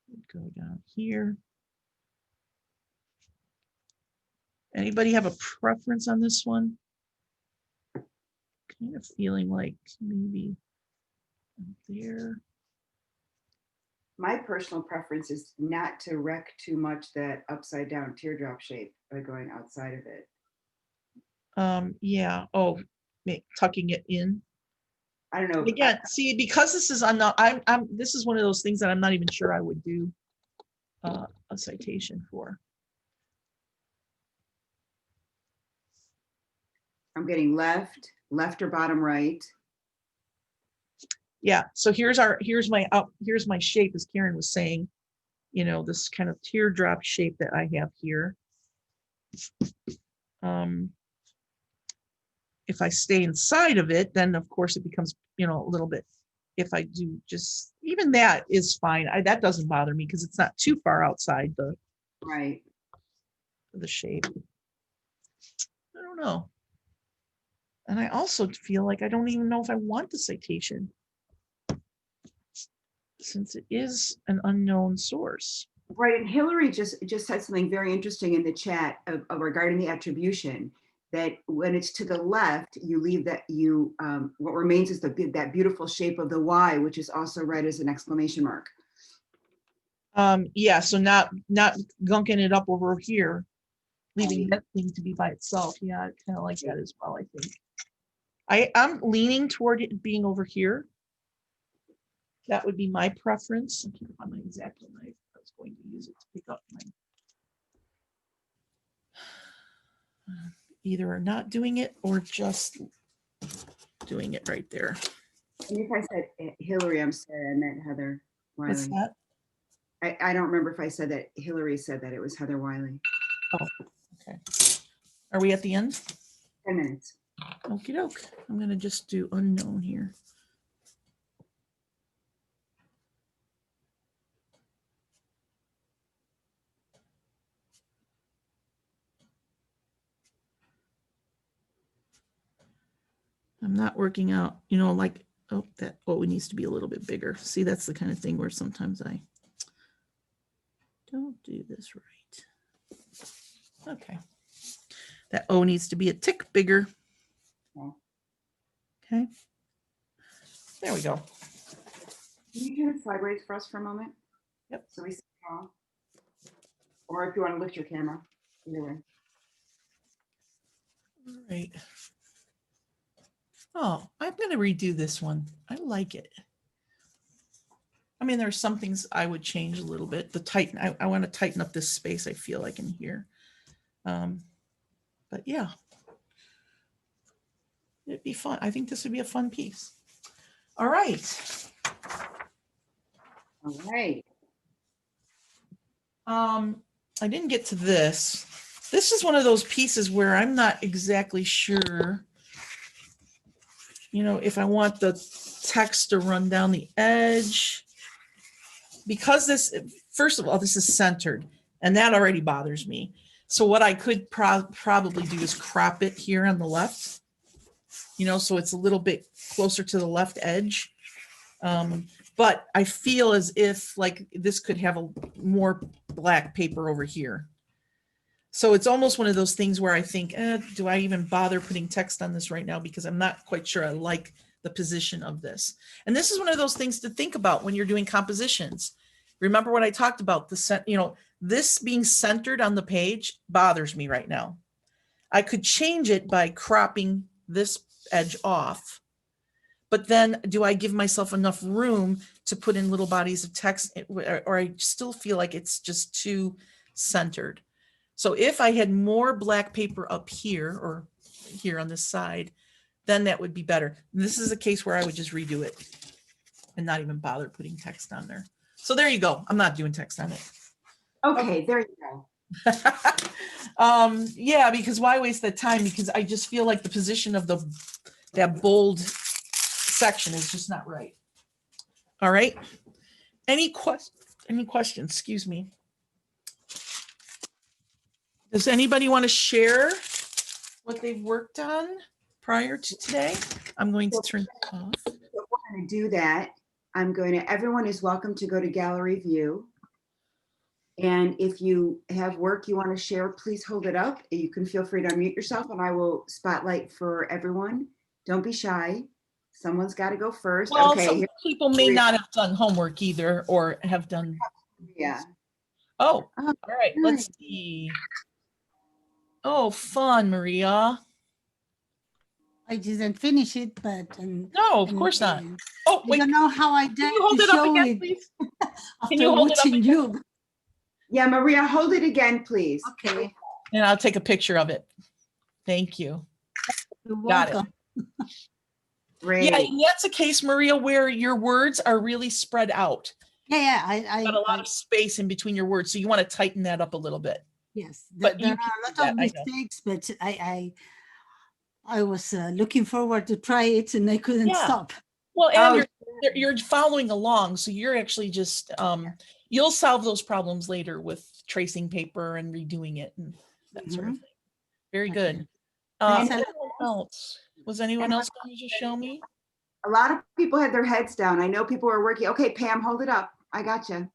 Could go down here. Anybody have a preference on this one? Kind of feeling like maybe there. My personal preference is not to wreck too much that upside down teardrop shape by going outside of it. Yeah. Oh, tucking it in. I don't know. Again, see, because this is unknown, this is one of those things that I'm not even sure I would do a citation for. I'm getting left or bottom right. Yeah. So here's my shape, as Karen was saying, this kind of teardrop shape that I have here. If I stay inside of it, then of course it becomes, a little bit. If I do just, even that is fine. That doesn't bother me because it's not too far outside the shape. I don't know. And I also feel like I don't even know if I want the citation, since it is an unknown source. Right, and Hillary just said something very interesting in the chat of regarding the attribution, that when it's to the left, you leave that what remains is that beautiful shape of the Y, which is also read as an exclamation mark. Yeah, so not gunking it up over here, leaving that thing to be by itself. Yeah, I kind of like that as well, I think. I'm leaning toward it being over here. That would be my preference. I can't find my exact knife. I was going to use it to pick up my. Either not doing it or just doing it right there. And if I said Hillary, I'm sorry, I meant Heather Wiley. What's that? I don't remember if I said that Hillary said that. It was Heather Wiley. Oh, okay. Are we at the end? 10 minutes. Okie doke. I'm going to just do unknown here. I'm not working out, like, that it needs to be a little bit bigger. See, that's the kind of thing where sometimes I don't do this right. Okay. That O needs to be a tick bigger. Okay. There we go. Can you turn it sideways for us for a moment? Yep. So we see it all. Or if you want to lift your camera, either way. All right. Oh, I'm going to redo this one. I like it. I mean, there's some things I would change a little bit. I want to tighten up this space I feel like in here. But yeah, it'd be fun. I think this would be a fun piece. All right. All right. I didn't get to this. This is one of those pieces where I'm not exactly sure, if I want the text to run down the edge. Because first of all, this is centered, and that already bothers me. So what I could probably do is crop it here on the left, so it's a little bit closer to the left edge. But I feel as if like this could have a more black paper over here. So it's almost one of those things where I think, do I even bother putting text on this right now? Because I'm not quite sure I like the position of this. And this is one of those things to think about when you're doing compositions. Remember what I talked about, this being centered on the page bothers me right now. I could change it by cropping this edge off. But then do I give myself enough room to put in little bodies of text, or I still feel like it's just too centered? So if I had more black paper up here or here on this side, then that would be better. This is a case where I would just redo it and not even bother putting text on there. So there you go. I'm not doing text on it. Okay, there you go. Yeah, because why waste the time? Because I just feel like the position of that bold section is just not right. All right. Any questions? Excuse me. Does anybody want to share what they've worked on prior to today? I'm going to turn it off. If we're going to do that, everyone is welcome to go to gallery view. And if you have work you want to share, please hold it up. You can feel free to unmute yourself and I will spotlight for everyone. Don't be shy. Someone's got to go first. Well, Okay. some people may not have done homework either, or have done. Yeah. Oh, Oh, all right. Let's see. Oh, fun, Maria. I didn't finish it, but No, of course not. Oh, I wait. don't know how I Can dare you hold to it up show again, it please? after you hold it up watching again? you. Yeah, Maria, hold it again, please. Okay, And I'll take a picture of it. Thank you. you're Got it. welcome. Great. Yeah, and that's a case, Maria, where your words are really spread out. Yeah, Got a lot of space in between your words, so you want to tighten that up a little bit. yes, But there you are can a do lot of that, I know. mistakes, but I was looking forward to try it and I couldn't Yeah. stop. Well, and Oh, you're following along, so you're actually just you'll solve those problems later with tracing paper and redoing it and that sort of thing. Very good. Thanks a lot. Anyone else? Was anyone else going to just show me? a lot of people had their heads down. I know people are working. Okay, Pam, hold it up. I got you.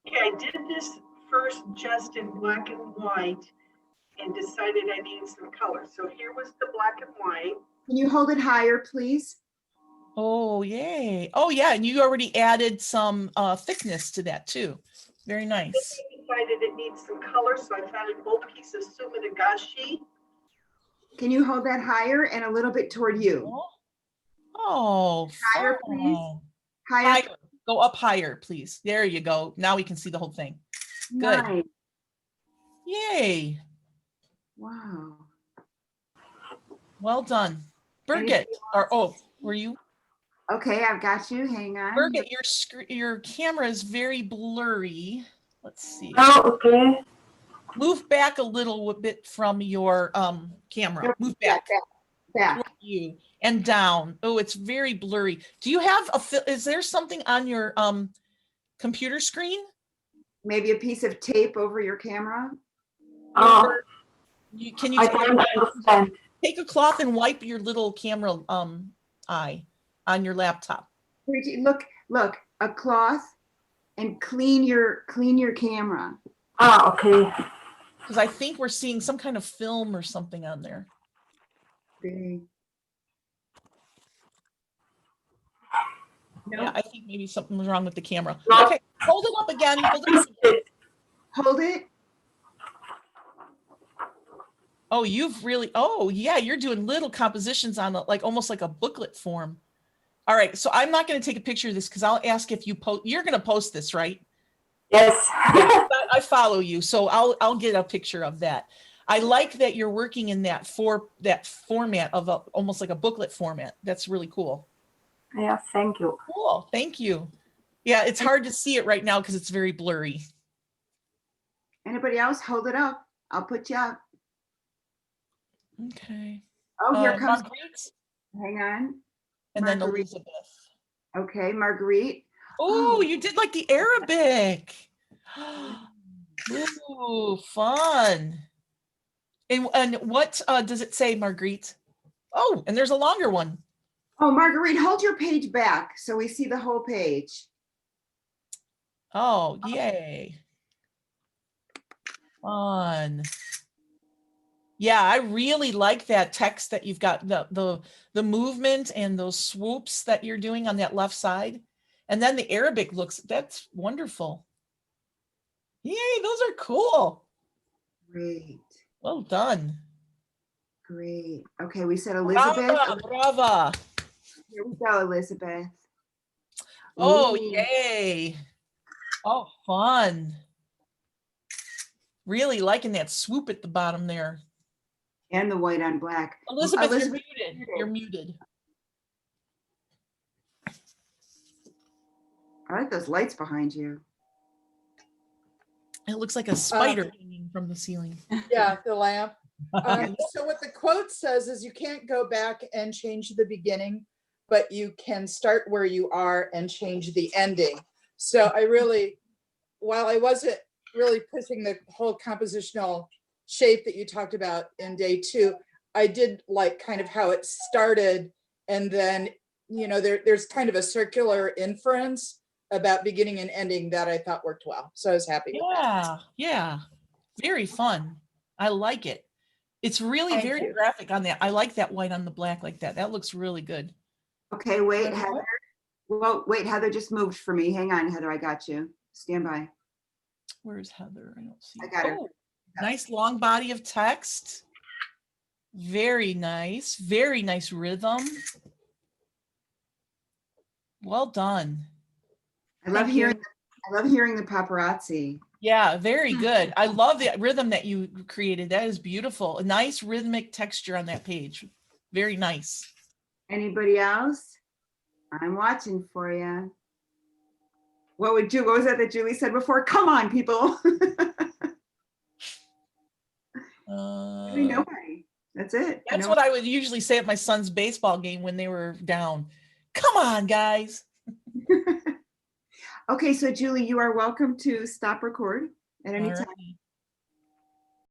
Okay, I did this first just in black and white and decided I needed some color. So here was the black and white. Can you hold it higher, please? Oh, yay. Oh, yeah, and you already added some thickness to that too. Very nice. I decided it needs some color, so I found an old piece of sumidagashi. Can you hold that higher and a little bit toward you? Oh, Higher, please. fun. Higher. Higher. Go up higher, please. There you go. Now we can see the whole thing. Good. Nice. Yay. Wow. Well done. Birgit, were you? Okay, I've got you. Hang on. Birgit, your camera is very blurry. Let's see. Oh, okay. Move back a little bit from your camera. Move back. Back. Toward you and down. Oh, it's very blurry. Do you have is there something on your computer screen? Maybe a piece of tape over your camera. Can you I don't understand. take a cloth and wipe your little camera eye on your laptop? Look, a cloth and clean your camera. Okay. Because I think we're seeing some kind of film or something on there. Big. Yeah, Nope. I think maybe something was wrong with the camera. No. Okay, hold it up again. Hold it up again. Hold it. Oh, oh yeah, you're doing little compositions on like almost like a booklet form. All right, so I'm not going to take a picture of this because I'll ask if you you're going to post this, right? Yes. I follow you, so I'll get a picture of that. I like that you're working in that format of almost like a booklet format. That's really cool. Yeah, thank you. Cool, thank you. Yeah, it's hard to see it right now because it's very blurry. Anybody else? Hold it up. I'll put you up. Okay. Oh, here comes. Marguerite, Hang on. and then Marguerite. Elizabeth. Okay, Marguerite. Oh, you did like the Arabic. Ooh, fun. And what does it say, Marguerite? Oh, and there's a longer one. Oh, Marguerite, hold your page back so we see the whole page. Oh, yay. Fun. Yeah, I really like that text that you've got, the movement and those swoops that you're doing on that left side. And then the Arabic that's wonderful. Yay, those are cool. Great. Well done. Great. Okay, we said Elizabeth. Brava, brava. Here we go, Elizabeth. Oh, Ooh. yay. Oh, fun. Really liking that swoop at the bottom there. And the white on black. Elizabeth, Elizabeth, you're muted. You're muted. I like those lights behind you. It looks like a spider hanging from the ceiling. Yeah, the lamp. So what the quote says is you can't go back and change the beginning, but you can start where you are and change the ending. So I really, while I wasn't really pushing the whole compositional shape that you talked about in day 2, I did like kind of how it started. And then, you know, there's kind of a circular inference about beginning and ending that I thought worked well. So I was happy with that. Yeah, yeah. Very fun. I like it. It's really Thank very you. graphic on that. I like that white on the black like that. That looks really good. Okay, wait, Heather. Well, wait, Heather just moved for me. Hang on, Heather, I got you. Stand by. Where's Heather? I don't see. I got her. Oh, nice long body of text. Very nice. Very nice rhythm. Well done. I love Thank hearing. you. I love hearing the paparazzi. Yeah, very good. I love the rhythm that you created. That is beautiful. A nice rhythmic texture on that page. Very nice. Anybody else? I'm watching for you. What was that Julie said before? Come on, people. Nobody. That's it. That's No- what I would usually say at my son's baseball game when they were down. Come on, guys. Okay, so Julie, you are welcome to stop record at any All time. right.